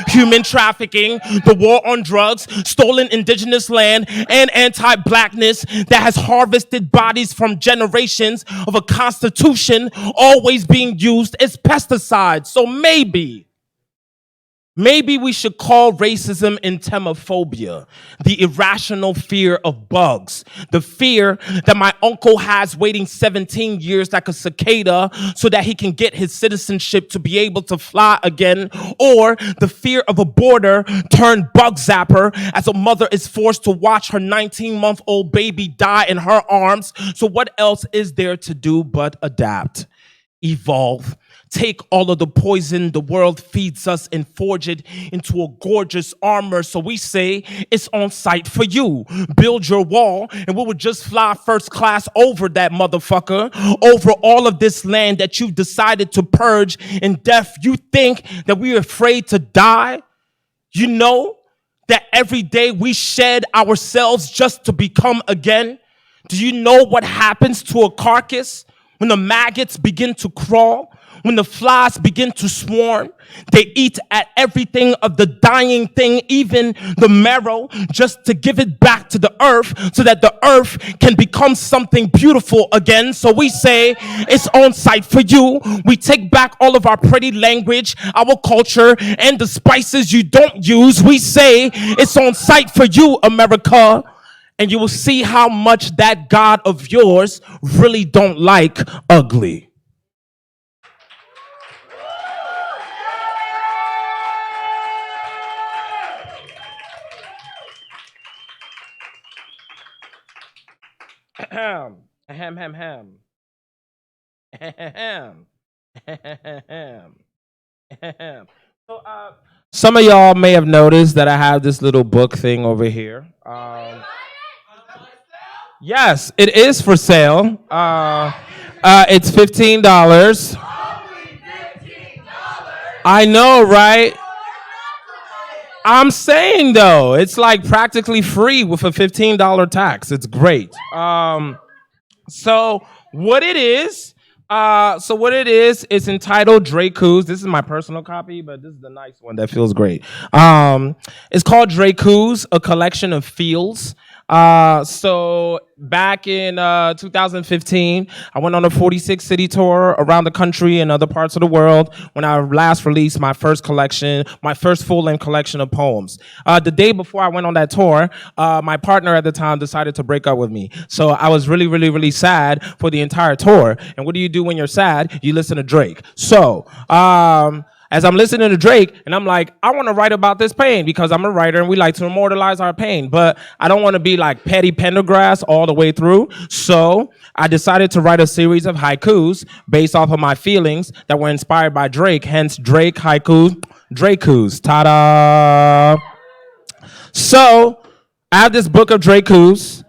human trafficking, the war on drugs, stolen indigenous land, and anti-blackness that has harvested bodies from generations of a constitution always being used as pesticides. So maybe we should call racism entomophobia, the irrational fear of bugs, the fear that my uncle has waiting 17 years like a cicada so that he can get his citizenship to be able to fly again, or the fear of a border turned bug zapper as a mother is forced to watch her 19-month-old baby die in her arms. So what else is there to do but adapt, evolve, take all of the poison the world feeds us and forge it into a gorgeous armor? So we say it's on site for you. Build your wall and we would just fly first class over that motherfucker, over all of this land that you've decided to purge in death. You think that we're afraid to die? You know that every day we shed ourselves just to become again? Do you know what happens to a carcass when the maggots begin to crawl? When the flies begin to swarm, they eat at everything of the dying thing, even the marrow, just to give it back to the earth so that the earth can become something beautiful again. So we say it's on site for you. We take back all of our pretty language, our culture, and the spices you don't use. We say it's on site for you, America. And you will see how much that God of yours really don't like ugly. Ahem. Ahem. So, some of y'all may have noticed that I have this little book thing over here. Yes, it is for sale. It's $15. I know, right? I'm saying though, it's like practically free with a $15 tax. It's great. So what it is, it's entitled Dracu's. This is my personal copy, but this is the nice one that feels great. It's called Dracu's, a collection of feels. So back in 2015, I went on a 46 city tour around the country and other parts of the world when I last released my first collection, my first full-length collection of poems. The day before I went on that tour, my partner at the time decided to break up with me. So I was really, really, really sad for the entire tour. And what do you do when you're sad? You listen to Drake. So, as I'm listening to Drake, and I'm like, I want to write about this pain because I'm a writer and we like to immortalize our pain, but I don't want to be like Petty Pendergrass all the way through. So I decided to write a series of haikus based off of my feelings that were inspired by Drake, hence Drake haiku, Dracu's. Ta-da! So I have this book of Drakus.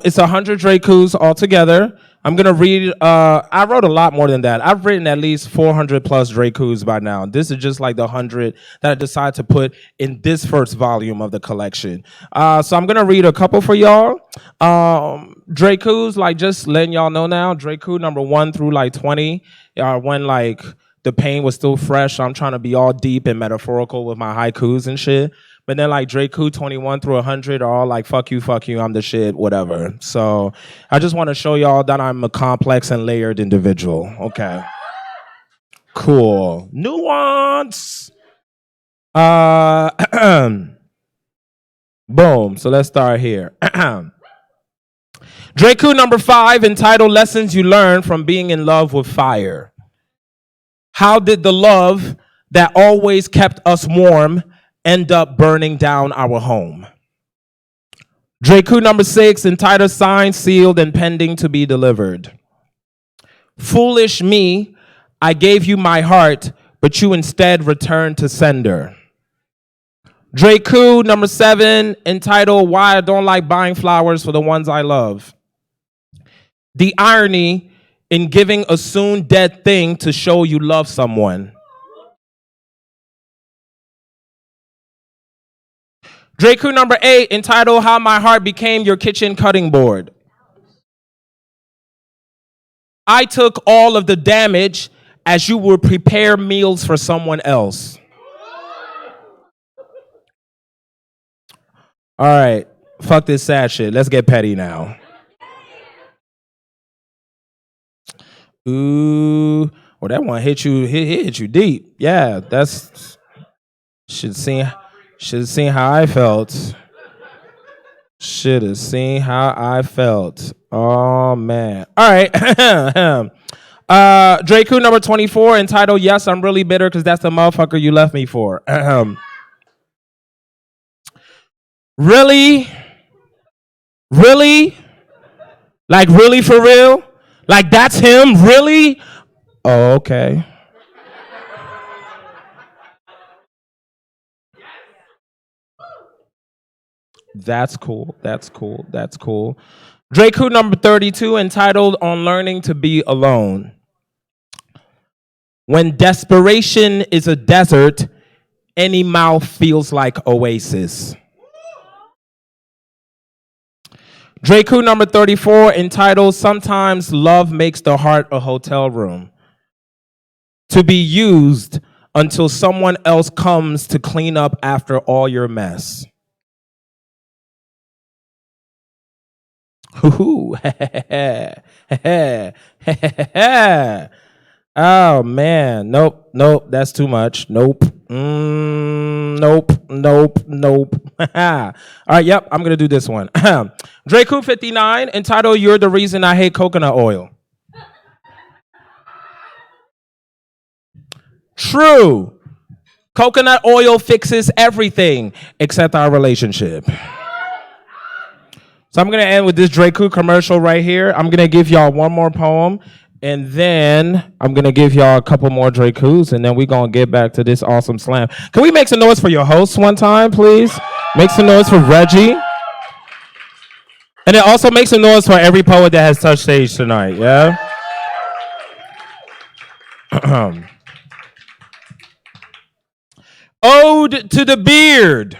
It's 100 Drakus altogether. I'm gonna read. I wrote a lot more than that. I've written at least 400 plus Drakus by now. This is just like the 100 that I decided to put in this first volume of the collection. So I'm gonna read a couple for y'all. Drakus, like just letting y'all know now. Draku number 1 through like 20. When like the pain was still fresh. I'm trying to be all deep and metaphorical with my haikus and shit. But then like Draku 21 through 100 are all like, fuck you, I'm the shit, whatever. So I just want to show y'all that I'm a complex and layered individual. Okay. Cool. Nuance. Boom. So let's start here. Draku number 5, entitled Lessons You Learn from Being in Love with Fire. How did the love that always kept us warm end up burning down our home? Draku number 6, entitled Signed, Sealed, and Pending to be Delivered. Foolish me, I gave you my heart, but you instead returned to sender. Draku number 7, entitled Why I Don't Like Buying Flowers for the Ones I Love. The irony in giving a soon dead thing to show you love someone. Draku number 8, entitled How My Heart Became Your Kitchen Cutting Board. I took all of the damage as you would prepare meals for someone else. All right, fuck this sad shit. Let's get petty now. Ooh, well, that one hit you deep. Yeah, that's should have seen how I felt. Should have seen how I felt. Oh man. All right. Draku number 24, entitled Yes, I'm Really Bitter because that's the motherfucker you left me for. Really? Really? Like really for real? Like that's him? Really? Oh, okay. That's cool. Draku number 32, entitled On Learning to Be Alone. When desperation is a desert, any mouth feels like oasis. Draku number 34, entitled Sometimes Love Makes the Heart a Hotel Room. To be used until someone else comes to clean up after all your mess. Ooh. Oh man, nope, that's too much. Nope. Nope. All right, yep, I'm gonna do this one. Draku 59, entitled You're the Reason I Hate Coconut Oil. True. Coconut oil fixes everything except our relationship. So I'm going to end with this Draku commercial right here. I'm going to give y'all one more poem, and then I'm going to give y'all a couple more Drakus, and then we're going to get back to this awesome slam. Can we make some noise for your hosts one time, please? Make some noise for Reggie. And then also make some noise for every poet that has touched stage tonight, yeah? Ode to the Beard.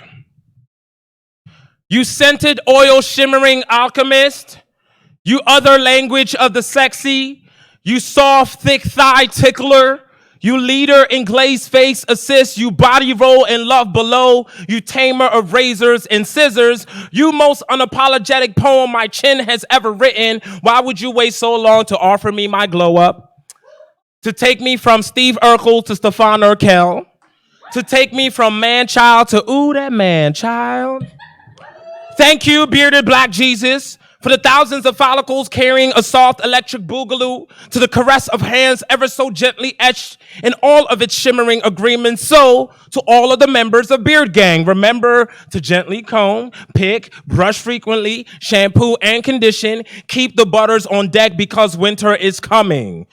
You scented oil shimmering alchemist, you other language of the sexy, you soft thick thigh tickler, you leader in glazed face assist, you body roll in love below, you tamer of razors and scissors, you most unapologetic poem my chin has ever written. Why would you wait so long to offer me my glow up? To take me from Steve Urkel to Stefan Urkel, to take me from man child to ooh that man child. Thank you, bearded black Jesus, for the thousands of follicles carrying a soft electric boogaloo, to the caress of hands ever so gently etched in all of its shimmering agreements. So, to all of the members of Beard Gang, remember to gently comb, pick, brush frequently, shampoo and condition, keep the butters on deck because winter is coming.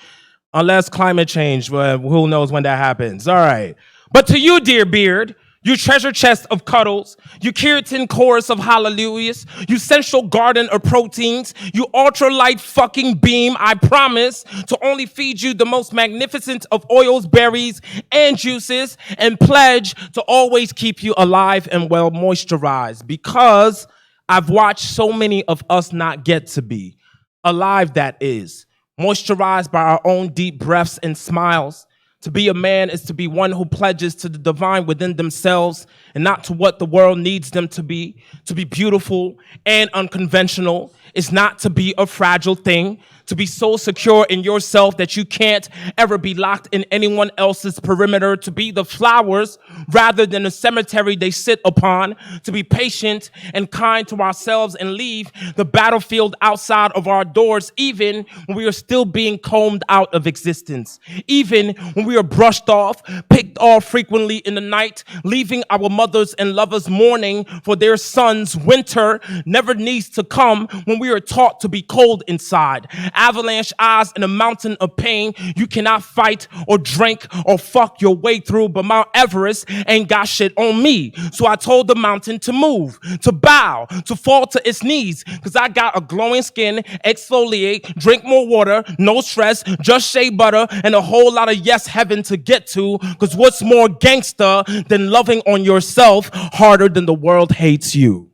Unless climate change, who knows when that happens. All right. But to you, dear beard, You treasure chest of cuddles, you keratin chorus of hallelujahs, you central garden of proteins, you ultralight fucking beam, I promise to only feed you the most magnificent of oils, berries, and juices, and pledge to always keep you alive and well moisturized, because I've watched so many of us not get to be alive, that is, moisturized by our own deep breaths and smiles. To be a man is to be one who pledges to the divine within themselves and not to what the world needs them to be. To be beautiful and unconventional is not to be a fragile thing. To be so secure in yourself that you can't ever be locked in anyone else's perimeter. To be the flowers rather than the cemetery they sit upon. To be patient and kind to ourselves and leave the battlefield outside of our doors, even when we are still being combed out of existence. Even when we are brushed off, picked off frequently in the night, leaving our mothers and lovers mourning for their sons. Winter never needs to come when we are taught to be cold inside. Avalanche eyes in a mountain of pain you cannot fight or drink or fuck your way through, but Mount Everest ain't got shit on me. So I told the mountain to move, to bow, to fall to its knees, because I got a glowing skin, exfoliate, drink more water, no stress, just shea butter, and a whole lot of yes heaven to get to, because what's more gangster than loving on yourself harder than the world hates you?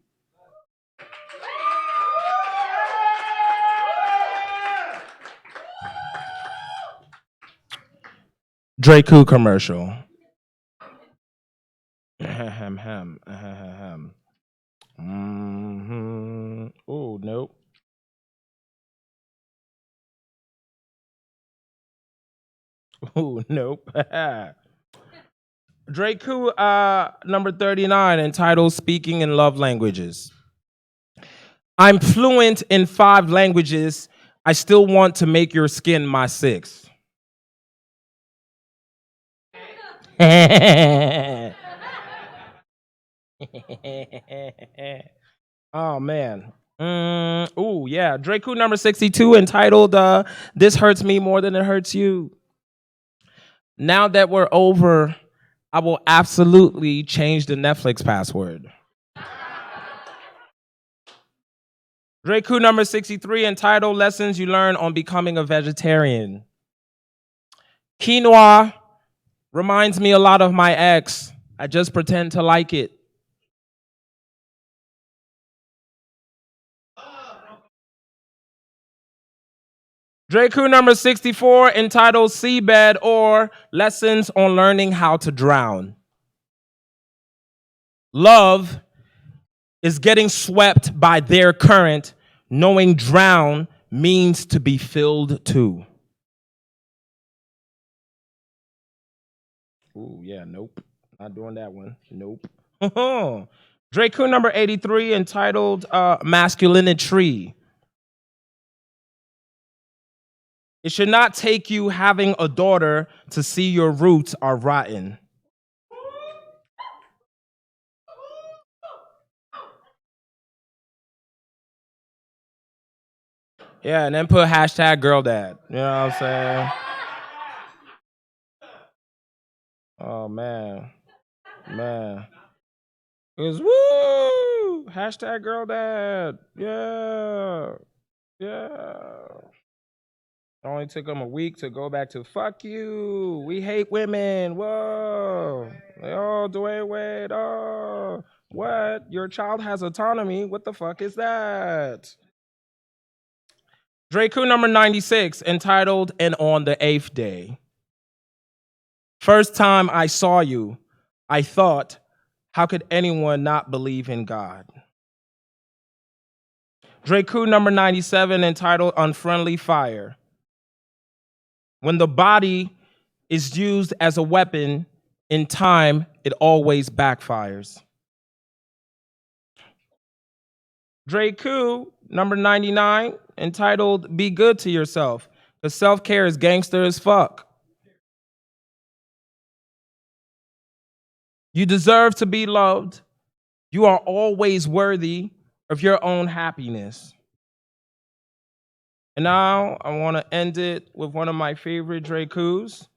Draku commercial. Oh, nope. Oh, nope. Draku number 39, entitled Speaking in Love Languages. I'm fluent in 5 languages. I still want to make your skin my 6th. Oh, man. Oh, yeah. Draku number 62, entitled This Hurts Me More Than It Hurts You. Now that we're over, I will absolutely change the Netflix password. Draku number 63, entitled Lessons You Learn on Becoming a Vegetarian. Quinoa reminds me a lot of my ex. I just pretend to like it. Draku number 64, entitled Seabed, or Lessons on Learning How to Drown. Love is getting swept by their current, knowing drown means to be filled too. Ooh, yeah, nope. Not doing that one. Nope. Draku number 83, entitled Masculinity. It should not take you having a daughter to see your roots are rotten. Yeah, and then put hashtag girl dad. You know what I'm saying? Oh, man. Man. It was woo! Hashtag girl dad. Yeah. Yeah. It only took them a week to go back to fuck you. We hate women. Whoa. Oh, Dwayne Wade. Oh. What? Your child has autonomy. What the fuck is that? Draku number 96, entitled And on the 8th Day. First time I saw you, I thought, how could anyone not believe in God? Draku number 97, entitled Unfriendly Fire. When the body is used as a weapon, in time, it always backfires. Draku number 99, entitled Be Good to Yourself, because self-care is gangster as fuck. You deserve to be loved. You are always worthy of your own happiness. And now I want to end it with one of my favorite Drakus.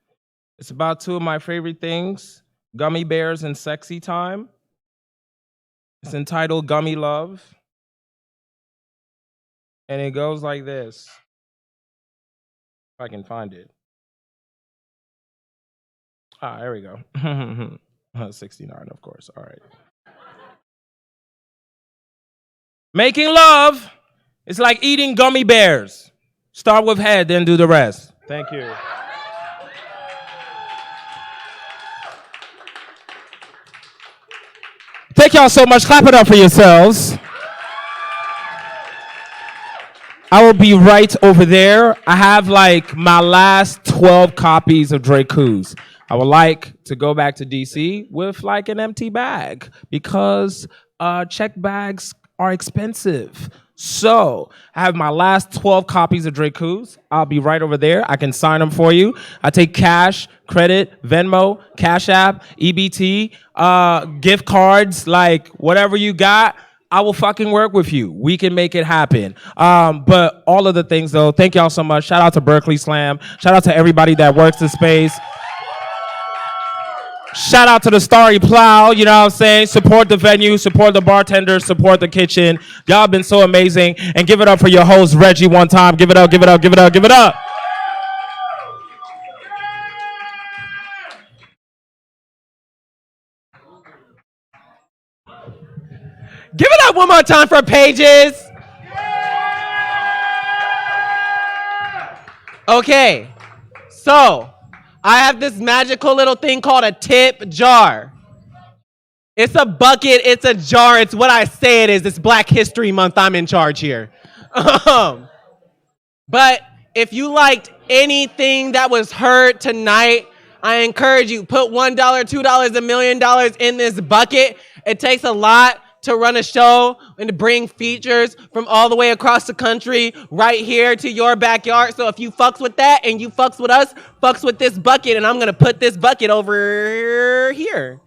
It's about 2 of my favorite things. Gummy Bears and Sexy Time. It's entitled Gummy Love. And it goes like this. If I can find it. Ah, there we go. 69, of course. All right. Making love is like eating gummy bears. Start with head, then do the rest. Thank you. Thank y'all so much. Clap it up for yourselves. I will be right over there. I have like my last 12 copies of Dreykus. I would like to go back to DC with like an empty bag because check bags are expensive. So I have my last 12 copies of Dreykus. I'll be right over there. I can sign them for you. I take cash, credit, Venmo, Cash App, EBT, gift cards, like whatever you got. I will fucking work with you. We can make it happen. But all of the things though, thank y'all so much. Shout out to Berkeley Slam. Shout out to everybody that works the space. Shout out to the Starry Plow, you know what I'm saying? Support the venue, support the bartenders, support the kitchen. Y'all been so amazing. And give it up for your host, Reggie, one time. Give it up, give it up, give it up, give it up. Give it up one more time for Pages. Okay, so I have this magical little thing called a tip jar. It's a bucket, it's a jar, it's what I say it is. It's Black History Month, I'm in charge here. But if you liked anything that was heard tonight, I encourage you, put $1, $2, $1 million in this bucket. It takes a lot to run a show and to bring features from all the way across the country right here to your backyard. So if you fucks with that and you fucks with us, fucks with this bucket, and I'm gonna put this bucket over here.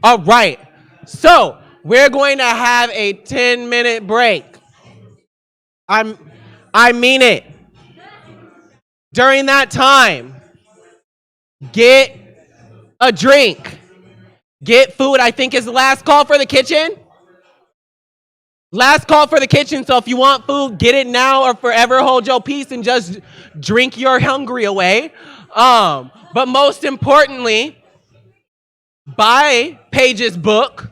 All right, so we're going to have a 10-minute break. I mean it. During that time, get a drink, get food. I think is the last call for the kitchen. Last call for the kitchen. So if you want food, get it now or forever hold your peace and just drink your hungry away. But most importantly, buy Paige's book.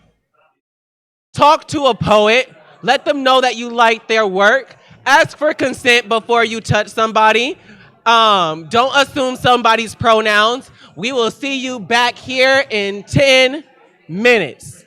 Talk to a poet. Let them know that you like their work. Ask for consent before you touch somebody. Don't assume somebody's pronouns. We will see you back here in 10 minutes.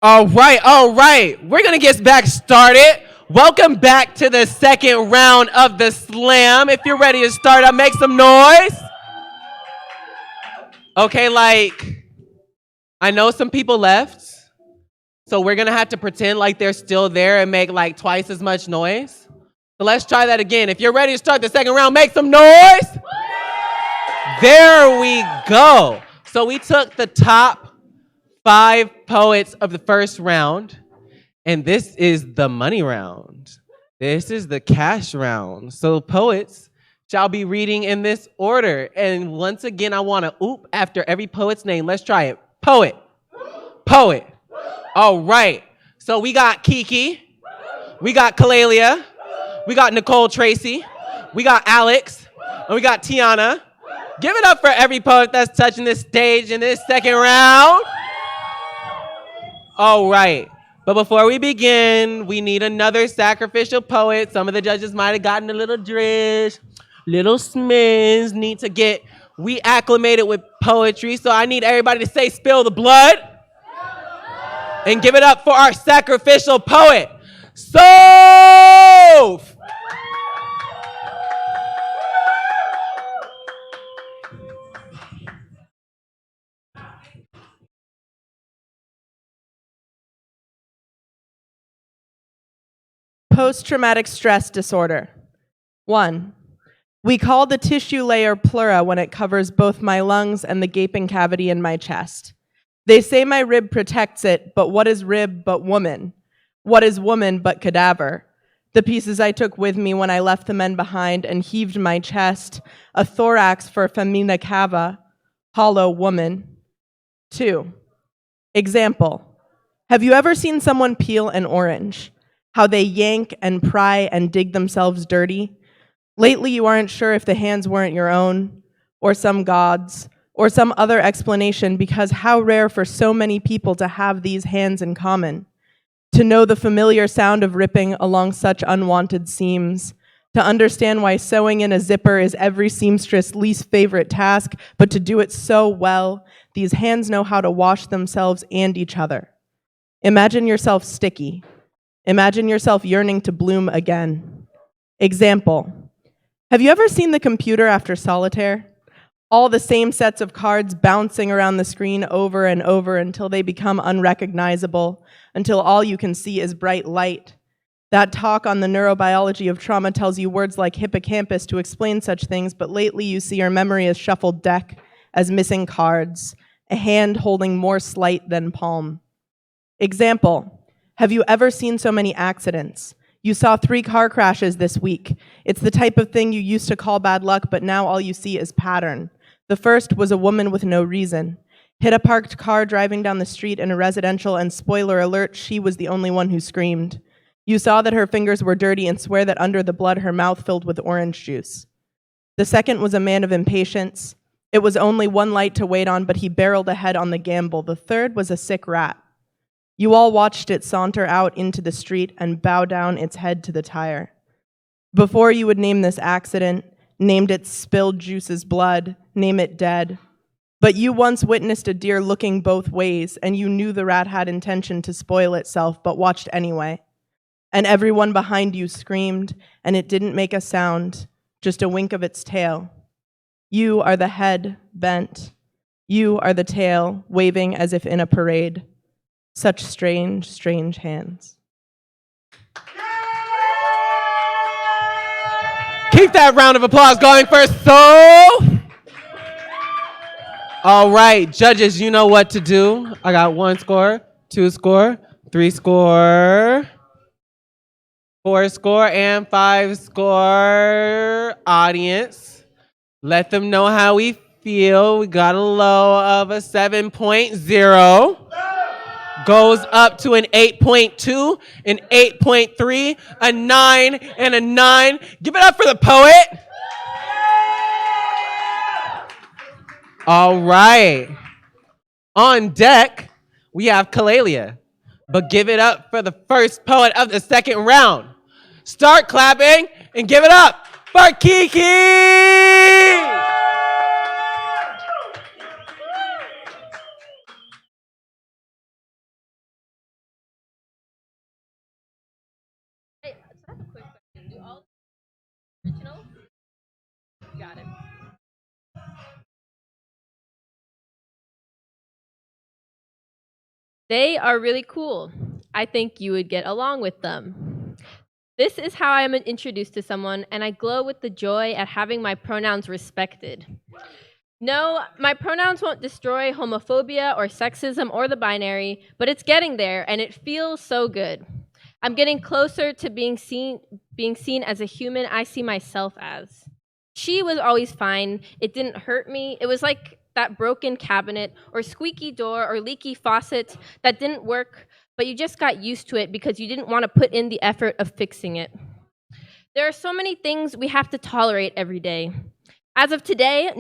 All right. We're gonna get back started. Welcome back to the second round of the slam. If you're ready to start up, make some noise. Okay, I know some people left, so we're gonna have to pretend like they're still there and make like twice as much noise. So let's try that again. If you're ready to start the second round, make some noise. There we go. So we took the top 5 poets of the first round, and this is the money round. This is the cash round. So poets shall be reading in this order. And once again, I want to oop after every poet's name. Let's try it. Poet. Poet. All right. So we got Kiki. We got Callaloo. We got Nicole Tracy. We got Alex. And we got Tiana. Give it up for every poet that's touching this stage in this second round. All right. But before we begin, we need another sacrificial poet. Some of the judges might have gotten a little drish. Little Smiz need to get reacclimated with poetry. So I need everybody to say spill the blood. And give it up for our sacrificial poet, Soph! Post-traumatic stress disorder. 1. We call the tissue layer pleura when it covers both my lungs and the gaping cavity in my chest. They say my rib protects it, but what is rib but woman? What is woman but cadaver? The pieces I took with me when I left the men behind and heaved my chest, a thorax for femina cava, hollow woman. 2. Example. Have you ever seen someone peel an orange? How they yank and pry and dig themselves dirty? Lately, you aren't sure if the hands weren't your own, or some god's, or some other explanation, because how rare for so many people to have these hands in common. To know the familiar sound of ripping along such unwanted seams. To understand why sewing in a zipper is every seamstress' least favorite task, but to do it so well, these hands know how to wash themselves and each other. Imagine yourself sticky. Imagine yourself yearning to bloom again. Example. Have you ever seen the computer after solitaire? All the same sets of cards bouncing around the screen over and over until they become unrecognizable, until all you can see is bright light. That talk on the neurobiology of trauma tells you words like hippocampus to explain such things, but lately you see your memory as shuffled deck, as missing cards, a hand holding more sleight than palm. Example. Have you ever seen so many accidents? You saw 3 car crashes this week. It's the type of thing you used to call bad luck, but now all you see is pattern. The first was a woman with no reason. Hit a parked car driving down the street in a residential, and spoiler alert, she was the only one who screamed. You saw that her fingers were dirty and swear that under the blood her mouth filled with orange juice. The second was a man of impatience. It was only one light to wait on, but he barreled ahead on the gamble. The third was a sick rat. You all watched it saunter out into the street and bow down its head to the tire. Before you would name this accident, named it spilled juice's blood, name it dead. But you once witnessed a deer looking both ways, and you knew the rat had intention to spoil itself, but watched anyway. And everyone behind you screamed, and it didn't make a sound, just a wink of its tail. You are the head bent. You are the tail, waving as if in a parade. Such strange, strange hands. Keep that round of applause going for Soph. All right, judges, you know what to do. I got 1 score, 2 score, 3 score, 4 score, and 5 score. Audience, let them know how we feel. We got a low of a 7.0. Goes up to an 8.2, an 8.3, a 9, and a 9. Give it up for the poet. All right. On deck, we have Callaloo. But give it up for the first poet of the second round. Start clapping and give it up for Kiki! Original? Got it. They are really cool. I think you would get along with them. This is how I am introduced to someone, and I glow with the joy at having my pronouns respected. No, my pronouns won't destroy homophobia or sexism or the binary, but it's getting there, and it feels so good. I'm getting closer to being seen as a human I see myself as. She was always fine. It didn't hurt me. It was like that broken cabinet or squeaky door or leaky faucet that didn't work, but you just got used to it because you didn't want to put in the effort of fixing it. There are so many things we have to tolerate every day. As of today,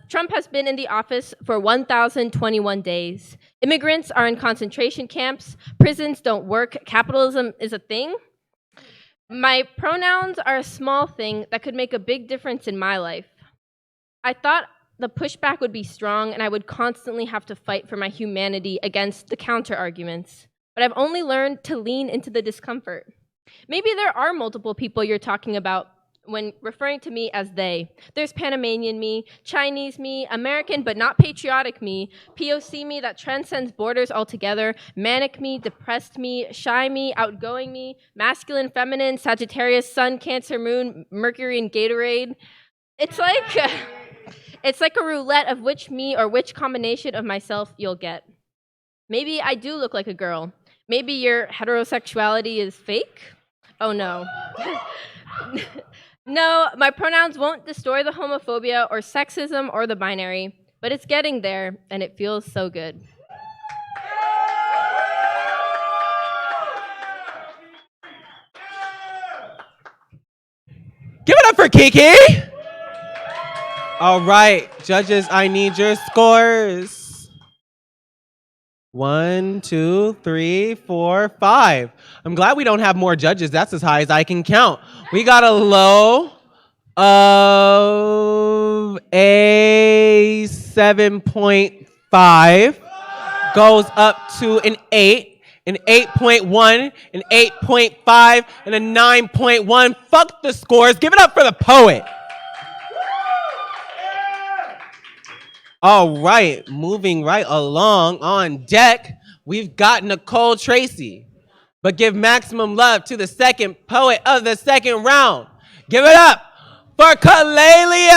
Trump has been in the office for 1,021 days. Immigrants are in concentration camps. Prisons don't work. Capitalism is a thing. My pronouns are a small thing that could make a big difference in my life. I thought the pushback would be strong and I would constantly have to fight for my humanity against the counter-arguments. But I've only learned to lean into the discomfort. Maybe there are multiple people you're talking about when referring to me as they. There's Panamanian me, Chinese me, American but not patriotic me, POC me that transcends borders altogether, manic me, depressed me, shy me, outgoing me, masculine, feminine, Sagittarius, Sun, Cancer, Moon, Mercury, and Gatorade. It's like a roulette of which me or which combination of myself you'll get. Maybe I do look like a girl. Maybe your heterosexuality is fake. Oh no. No, my pronouns won't destroy the homophobia or sexism or the binary, but it's getting there, and it feels so good. Give it up for Kiki! All right, judges, I need your scores. 1, 2, 3, 4, 5. I'm glad we don't have more judges. That's as high as I can count. We got a low of a 7.5, goes up to an 8, an 8.1, an 8.5, and a 9.1. Fuck the scores. Give it up for the poet. All right, moving right along on deck, we've got Nicole Tracy. But give maximum love to the second poet of the second round. Give it up for Callaloo!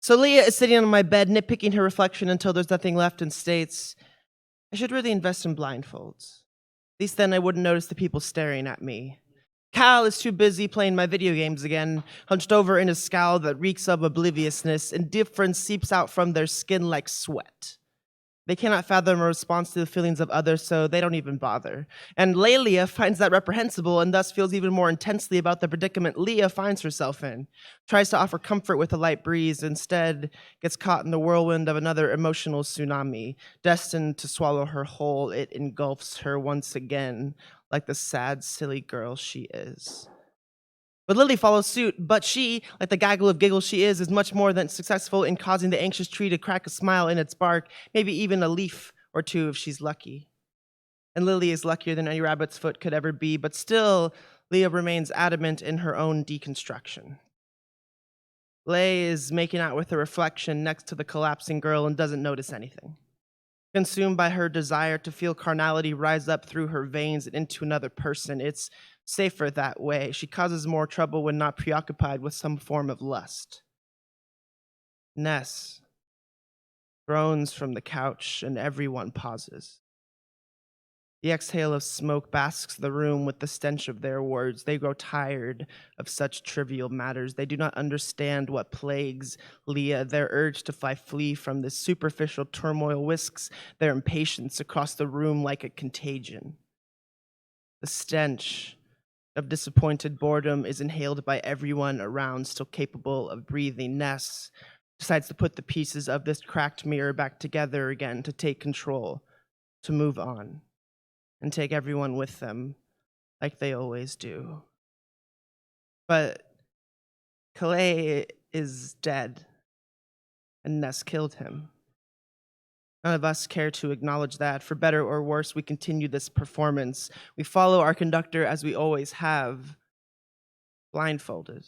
So Leah is sitting on my bed, nitpicking her reflection until there's nothing left and states, I should really invest in blindfolds. At least then I wouldn't notice the people staring at me. Cal is too busy playing my video games again, hunched over in a scowl that reeks of obliviousness. Indifference seeps out from their skin like sweat. They cannot fathom a response to the feelings of others, so they don't even bother. And Leah finds that reprehensible and thus feels even more intensely about the predicament Leah finds herself in. Tries to offer comfort with a light breeze, instead gets caught in the whirlwind of another emotional tsunami. Destined to swallow her whole, it engulfs her once again, like the sad, silly girl she is. But Lily follows suit, but she, like the gaggle of giggles she is much more than successful in causing the anxious tree to crack a smile in its bark, maybe even a leaf or two if she's lucky. And Lily is luckier than any rabbit's foot could ever be, but still, Leah remains adamant in her own deconstruction. Lay is making out with a reflection next to the collapsing girl and doesn't notice anything. Consumed by her desire to feel carnality rise up through her veins and into another person, it's safer that way. She causes more trouble when not preoccupied with some form of lust. Ness groans from the couch and everyone pauses. The exhale of smoke basks the room with the stench of their words. They grow tired of such trivial matters. They do not understand what plagues Leah. Their urge to flee from this superficial turmoil whisks their impatience across the room like a contagion. The stench of disappointed boredom is inhaled by everyone around, still capable of breathing. Ness decides to put the pieces of this cracked mirror back together again, to take control, to move on, and take everyone with them like they always do. But Calais is dead, and Ness killed him. None of us care to acknowledge that. For better or worse, we continue this performance. We follow our conductor as we always have, blindfolded.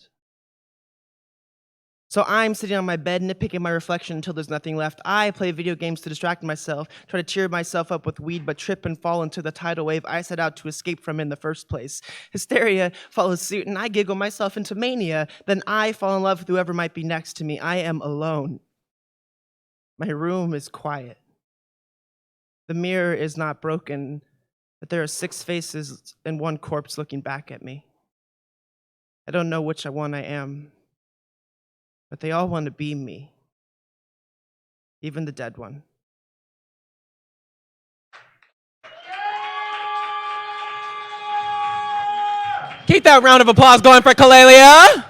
So I'm sitting on my bed, nitpicking my reflection until there's nothing left. I play video games to distract myself, try to cheer myself up with weed, but trip and fall into the tidal wave I set out to escape from in the first place. Hysteria follows suit, and I giggle myself into mania. Then I fall in love with whoever might be next to me. I am alone. My room is quiet. The mirror is not broken, but there are 6 faces and 1 corpse looking back at me. I don't know which one I am, but they all want to be me, even the dead one. Keep that round of applause going for Callaloo.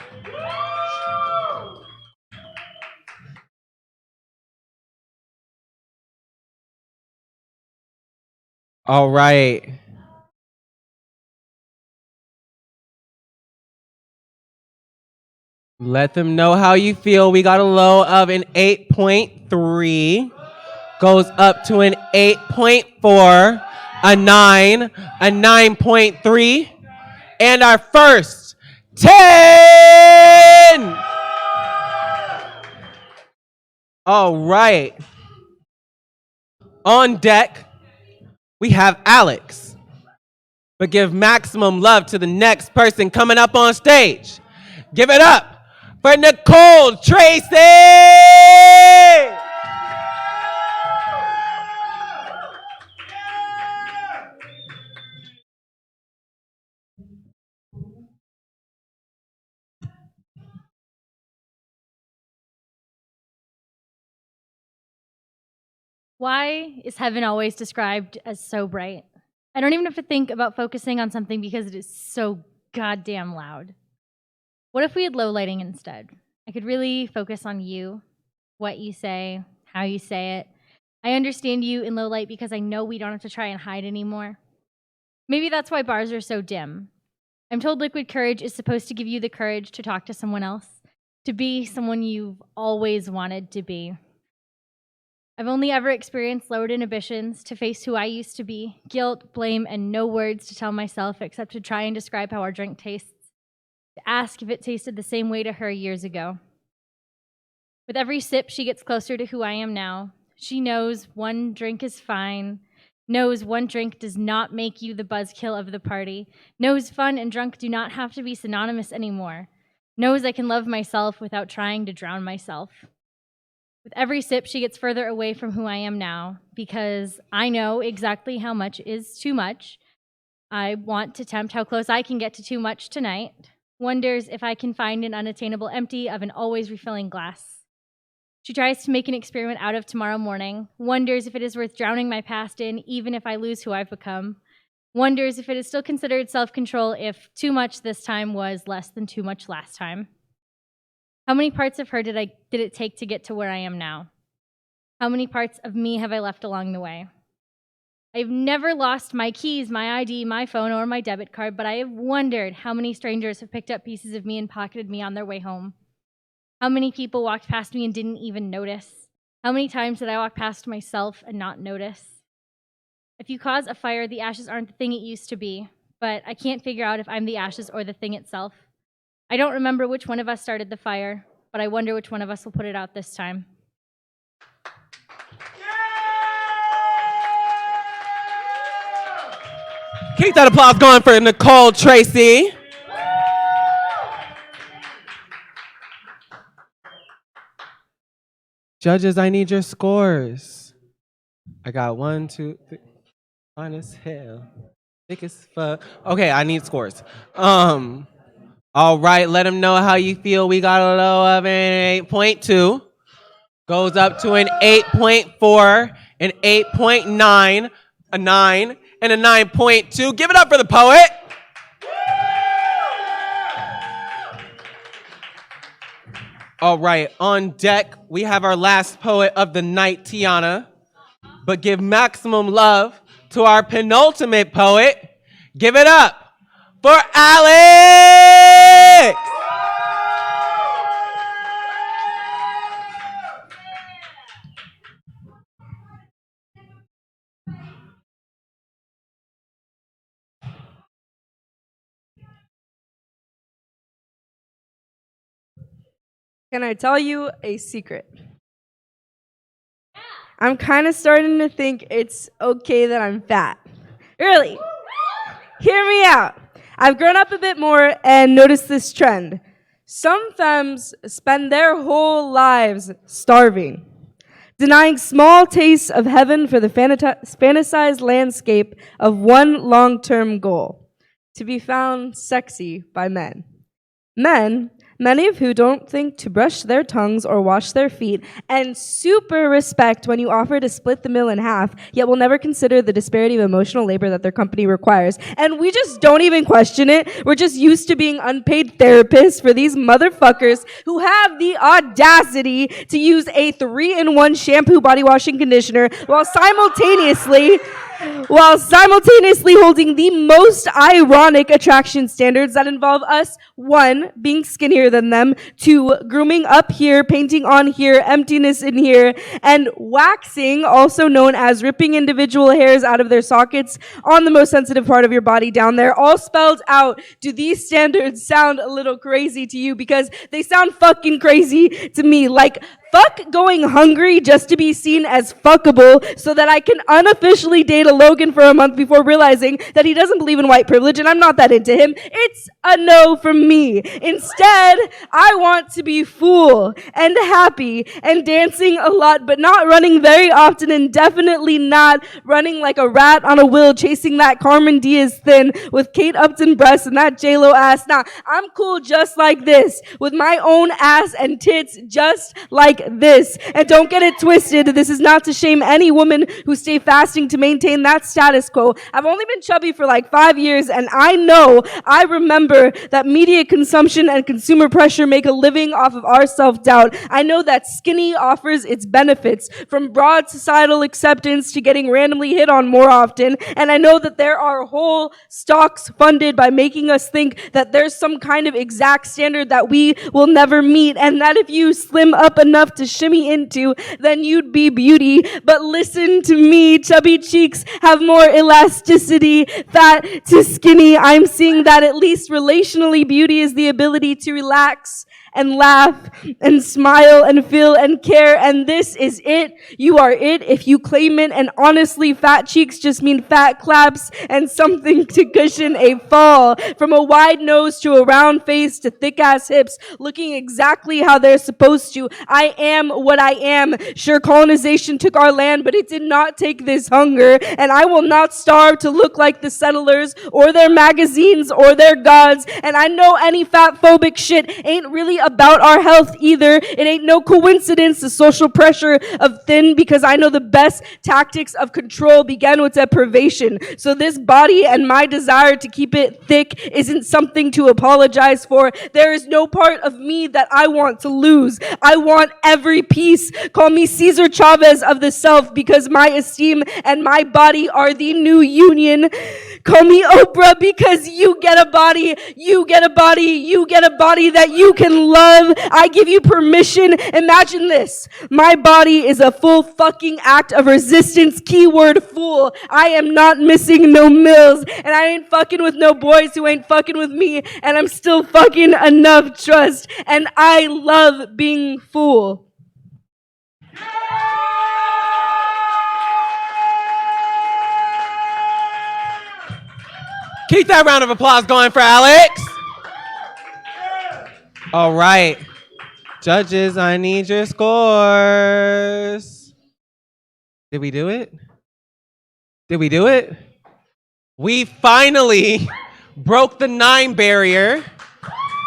All right. Let them know how you feel. We got a low of an 8.3, goes up to an 8.4, a 9, a 9.3, and our first 10! All right. On deck, we have Alex. But give maximum love to the next person coming up on stage. Give it up for Nicole Tracy! Why is heaven always described as so bright? I don't even have to think about focusing on something because it is so goddamn loud. What if we had low lighting instead? I could really focus on you, what you say, how you say it. I understand you in low light because I know we don't have to try and hide anymore. Maybe that's why bars are so dim. I'm told liquid courage is supposed to give you the courage to talk to someone else, to be someone you've always wanted to be. I've only ever experienced lowered inhibitions to face who I used to be, guilt, blame, and no words to tell myself except to try and describe how our drink tastes, to ask if it tasted the same way to her years ago. With every sip, she gets closer to who I am now. She knows one drink is fine, knows one drink does not make you the buzzkill of the party, knows fun and drunk do not have to be synonymous anymore, knows I can love myself without trying to drown myself. With every sip, she gets further away from who I am now because I know exactly how much is too much. I want to tempt how close I can get to too much tonight. Wonders if I can find an unattainable empty of an always refilling glass. She tries to make an experiment out of tomorrow morning. Wonders if it is worth drowning my past in, even if I lose who I've become. Wonders if it is still considered self-control if too much this time was less than too much last time. How many parts of her did it take to get to where I am now? How many parts of me have I left along the way? I've never lost my keys, my ID, my phone, or my debit card, but I have wondered how many strangers have picked up pieces of me and pocketed me on their way home. How many people walked past me and didn't even notice? How many times did I walk past myself and not notice? If you cause a fire, the ashes aren't the thing it used to be, but I can't figure out if I'm the ashes or the thing itself. I don't remember which one of us started the fire, but I wonder which one of us will put it out this time. Keep that applause going for Nicole Tracy. Judges, I need your scores. I got 1, 2, 3. Fine as hell. Thick as fuck. Okay, I need scores. All right, let them know how you feel. We got a low of an 8.2. Goes up to an 8.4, an 8.9, a 9, and a 9.2. Give it up for the poet. All right, on deck, we have our last poet of the night, Tiana. But give maximum love to our penultimate poet. Give it up for Alex! Can I tell you a secret? I'm kind of starting to think it's okay that I'm fat. Really? Hear me out. I've grown up a bit more and noticed this trend. Some femmes spend their whole lives starving, denying small tastes of heaven for the fantasized landscape of one long-term goal, to be found sexy by men. Men, many of who don't think to brush their tongues or wash their feet, and super respect when you offer to split the meal in half, yet will never consider the disparity of emotional labor that their company requires. And we just don't even question it. We're just used to being unpaid therapists for these motherfuckers who have the audacity to use a 3-in-1 shampoo, body wash, and conditioner while simultaneously holding the most ironic attraction standards that involve us, 1, being skinnier than them, 2, grooming up here, painting on here, emptiness in here, and waxing, also known as ripping individual hairs out of their sockets on the most sensitive part of your body down there, all spelled out. Do these standards sound a little crazy to you? Because they sound fucking crazy to me. Like, fuck going hungry just to be seen as fuckable so that I can unofficially date a Logan for a month before realizing that he doesn't believe in white privilege and I'm not that into him. It's a no from me. Instead, I want to be full and happy and dancing a lot, but not running very often, and definitely not running like a rat on a wheel chasing that Carmen Diaz thin with Kate Upton breasts and that J-Lo ass. Nah, I'm cool just like this, with my own ass and tits just like this. And don't get it twisted, this is not to shame any woman who stay fasting to maintain that status quo. I've only been chubby for like 5 years, and I remember that media consumption and consumer pressure make a living off of our self-doubt. I know that skinny offers its benefits, from broad societal acceptance to getting randomly hit on more often, and I know that there are whole stocks funded by making us think that there's some kind of exact standard that we will never meet, and that if you slim up enough to shimmy into, then you'd be beauty. But listen to me, chubby cheeks have more elasticity. Fat to skinny, I'm seeing that at least relationally, beauty is the ability to relax and laugh and smile and feel and care, and this is it. You are it if you claim it, and honestly, fat cheeks just mean fat claps and something to cushion a fall. From a wide nose to a round face to thick-ass hips, looking exactly how they're supposed to. I am what I am. Sure, colonization took our land, but it did not take this hunger, and I will not starve to look like the settlers or their magazines or their gods, and I know any fat-phobic shit ain't really about our health either. It ain't no coincidence the social pressure of thin, because I know the best tactics of control began with deprivation. So this body and my desire to keep it thick isn't something to apologize for. There is no part of me that I want to lose. I want every piece. Call me Cesar Chavez of the self, because my esteem and my body are the new union. Call me Oprah, because you get a body, you get a body, you get a body that you can love. I give you permission. Imagine this. My body is a full fucking act of resistance. Keyword fool. I am not missing no mills, and I ain't fucking with no boys who ain't fucking with me, and I'm still fucking enough trust, and I love being full. Keep that round of applause going for Alex. All right. Judges, I need your scores. Did we do it? Did we do it? We finally broke the 9 barrier,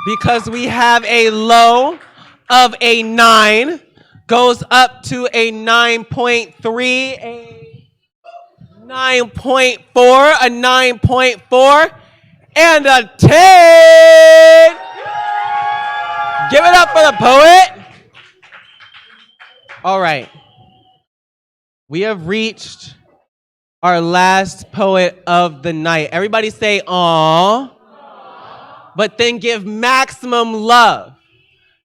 because we have a low of a 9, goes up to a 9.3, a 9.4, a 9.4, and a 10. Give it up for the poet. All right. We have reached our last poet of the night. Everybody say "aww," but then give maximum love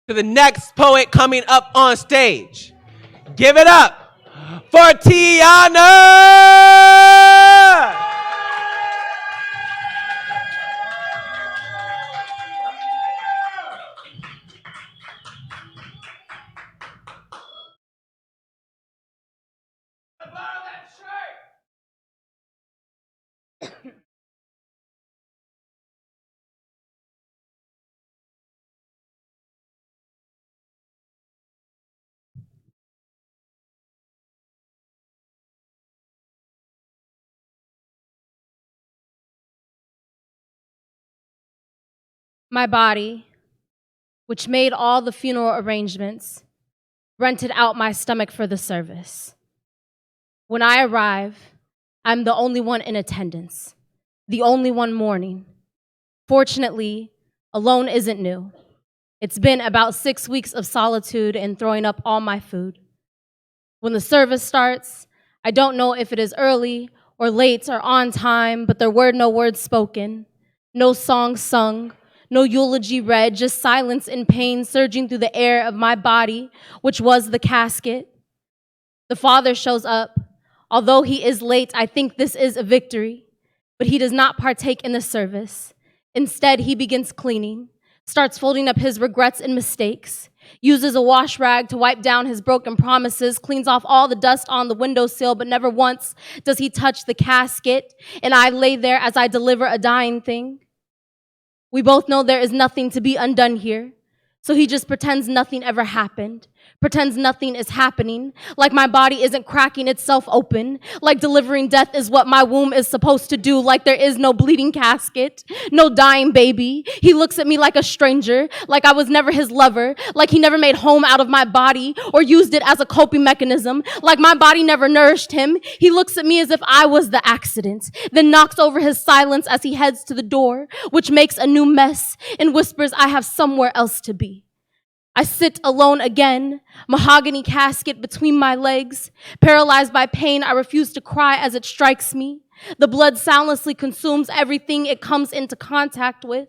to the next poet coming up on stage. Give it up for Tiana! My body, which made all the funeral arrangements, rented out my stomach for the service. When I arrive, I'm the only one in attendance, the only one mourning. Fortunately, alone isn't new. It's been about 6 weeks of solitude and throwing up all my food. When the service starts, I don't know if it is early or late or on time, but there were no words spoken, no songs sung, no eulogy read, just silence and pain surging through the air of my body, which was the casket. The father shows up. Although he is late, I think this is a victory, but he does not partake in the service. Instead, he begins cleaning, starts folding up his regrets and mistakes, uses a wash rag to wipe down his broken promises, cleans off all the dust on the windowsill, but never once does he touch the casket, and I lay there as I deliver a dying thing. We both know there is nothing to be undone here, so he just pretends nothing ever happened, pretends nothing is happening, like my body isn't cracking itself open, like delivering death is what my womb is supposed to do, like there is no bleeding casket, no dying baby. He looks at me like a stranger, like I was never his lover, like he never made home out of my body or used it as a coping mechanism, like my body never nourished him. He looks at me as if I was the accident, then knocks over his silence as he heads to the door, which makes a new mess and whispers I have somewhere else to be. I sit alone again, mahogany casket between my legs. Paralyzed by pain, I refuse to cry as it strikes me. The blood soundlessly consumes everything it comes into contact with,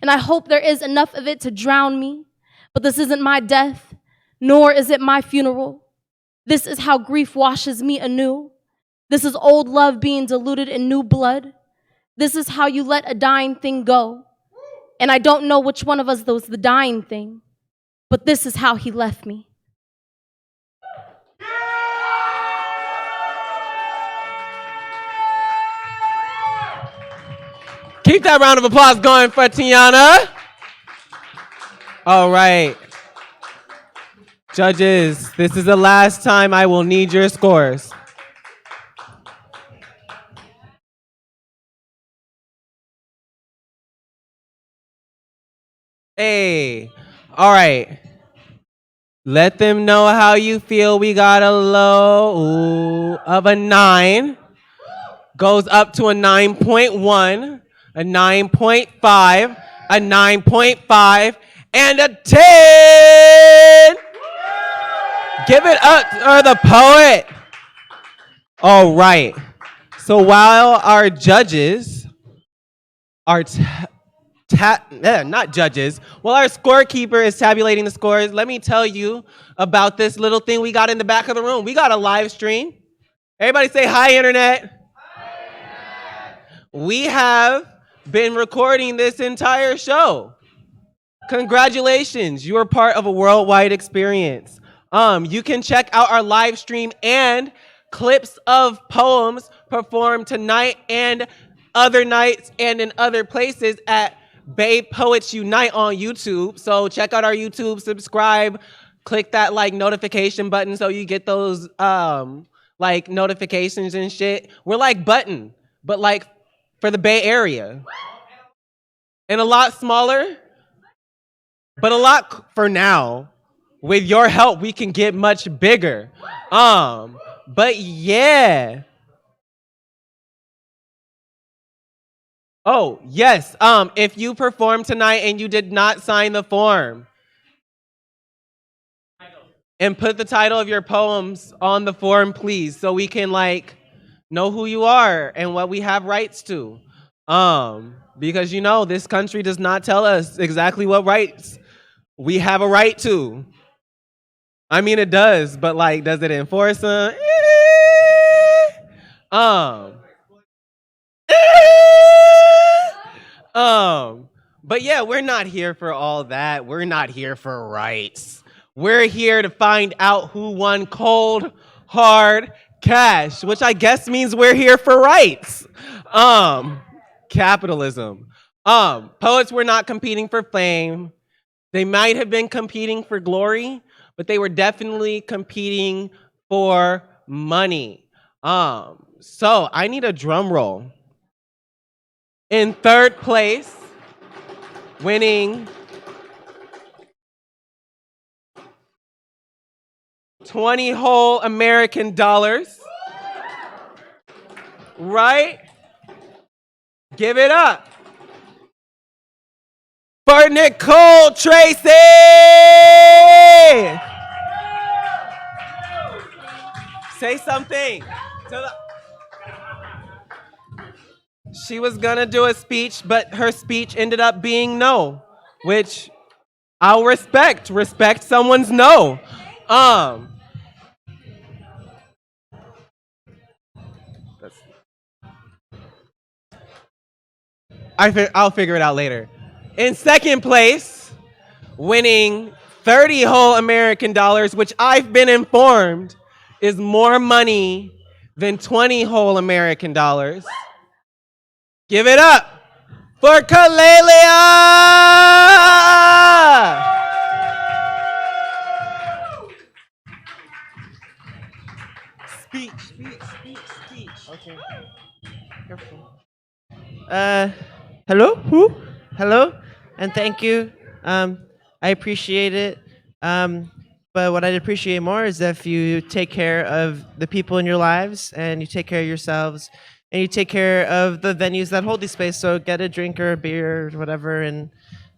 and I hope there is enough of it to drown me. But this isn't my death, nor is it my funeral. This is how grief washes me anew. This is old love being diluted in new blood. This is how you let a dying thing go. And I don't know which one of us was the dying thing, but this is how he left me. Keep that round of applause going for Tiana. All right. Judges, this is the last time I will need your scores. Hey, all right. Let them know how you feel. We got a low of a 9. Goes up to a 9.1, a 9.5, a 9.5, and a 10. Give it up for the poet. All right. So while our judges are not judges. While our scorekeeper is tabulating the scores, let me tell you about this little thing we got in the back of the room. We got a live stream. Everybody say hi, internet. Hi, internet. We have been recording this entire show. Congratulations, you are part of a worldwide experience. You can check out our live stream and clips of poems performed tonight and other nights and in other places at Bay Poets Unite on YouTube. So check out our YouTube, subscribe, click that like notification button so you get those like notifications and shit. We're like Button, but like for the Bay Area. And a lot smaller, but a lot for now. With your help, we can get much bigger. But yeah. Oh, yes. If you performed tonight and you did not sign the form, and put the title of your poems on the form, please, so we can like know who you are and what we have rights to. Because you know, this country does not tell us exactly what rights we have a right to. I mean, it does, but like, does it enforce them? But yeah, we're not here for all that. We're not here for rights. We're here to find out who won cold, hard cash, which I guess means we're here for rights. Capitalism. Poets were not competing for fame. They might have been competing for glory, but they were definitely competing for money. So I need a drum roll. In third place, winning 20 whole American dollars. Right? Give it up for Nicole Tracy! Say something. She was gonna do a speech, but her speech ended up being no, which I'll respect. Respect someone's no. I'll figure it out later. In second place, winning 30 whole American dollars, which I've been informed is more money than 20 whole American dollars. Give it up for Callaloo! Speech. Okay. Careful. Hello? Who? Hello? And thank you. I appreciate it. But what I'd appreciate more is if you take care of the people in your lives and you take care of yourselves and you take care of the venues that hold these space. So get a drink or a beer or whatever. And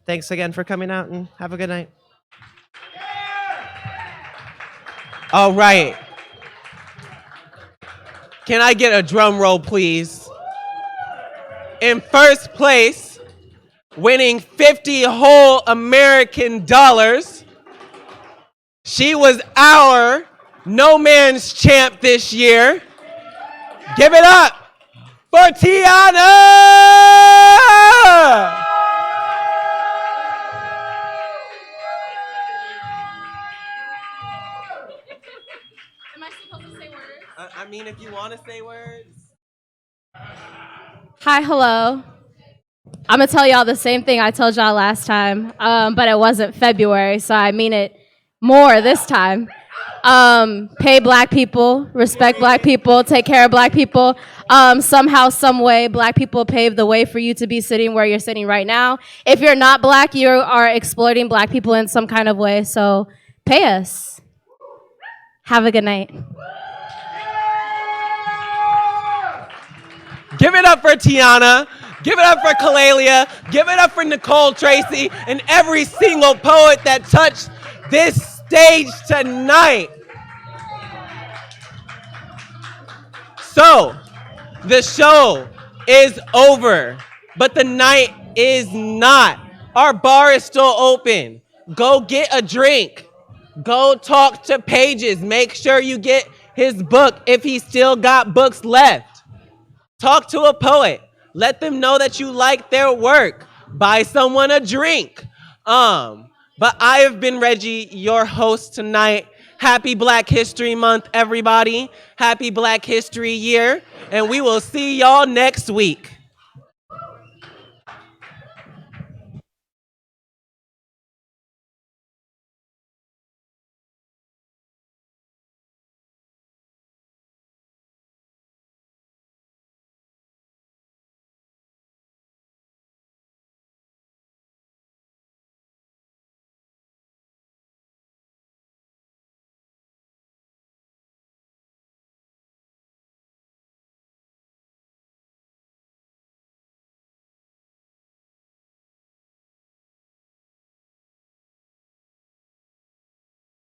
thanks again for coming out and have a good night. All right. Can I get a drum roll, please? In first place, winning 50 whole American dollars, she was our no man's champ this year. Give it up for Tiana! Am I supposed to say words? I mean, if you want to say words. Hi, hello. I'm gonna tell y'all the same thing I told y'all last time, but it wasn't February, so I mean it more this time. Pay black people, respect black people, take care of black people. Somehow, some way, black people paved the way for you to be sitting where you're sitting right now. If you're not black, you are exploiting black people in some kind of way, so pay us. Have a good night. Give it up for Tiana. Give it up for Callaloo. Give it up for Nicole Tracy and every single poet that touched this stage tonight. So, the show is over, but the night is not. Our bar is still open. Go get a drink. Go talk to Pages. Make sure you get his book if he still got books left. Talk to a poet. Let them know that you like their work. Buy someone a drink. But I have been Reggie, your host tonight. Happy Black History Month, everybody. Happy Black History Year. And we will see y'all next week.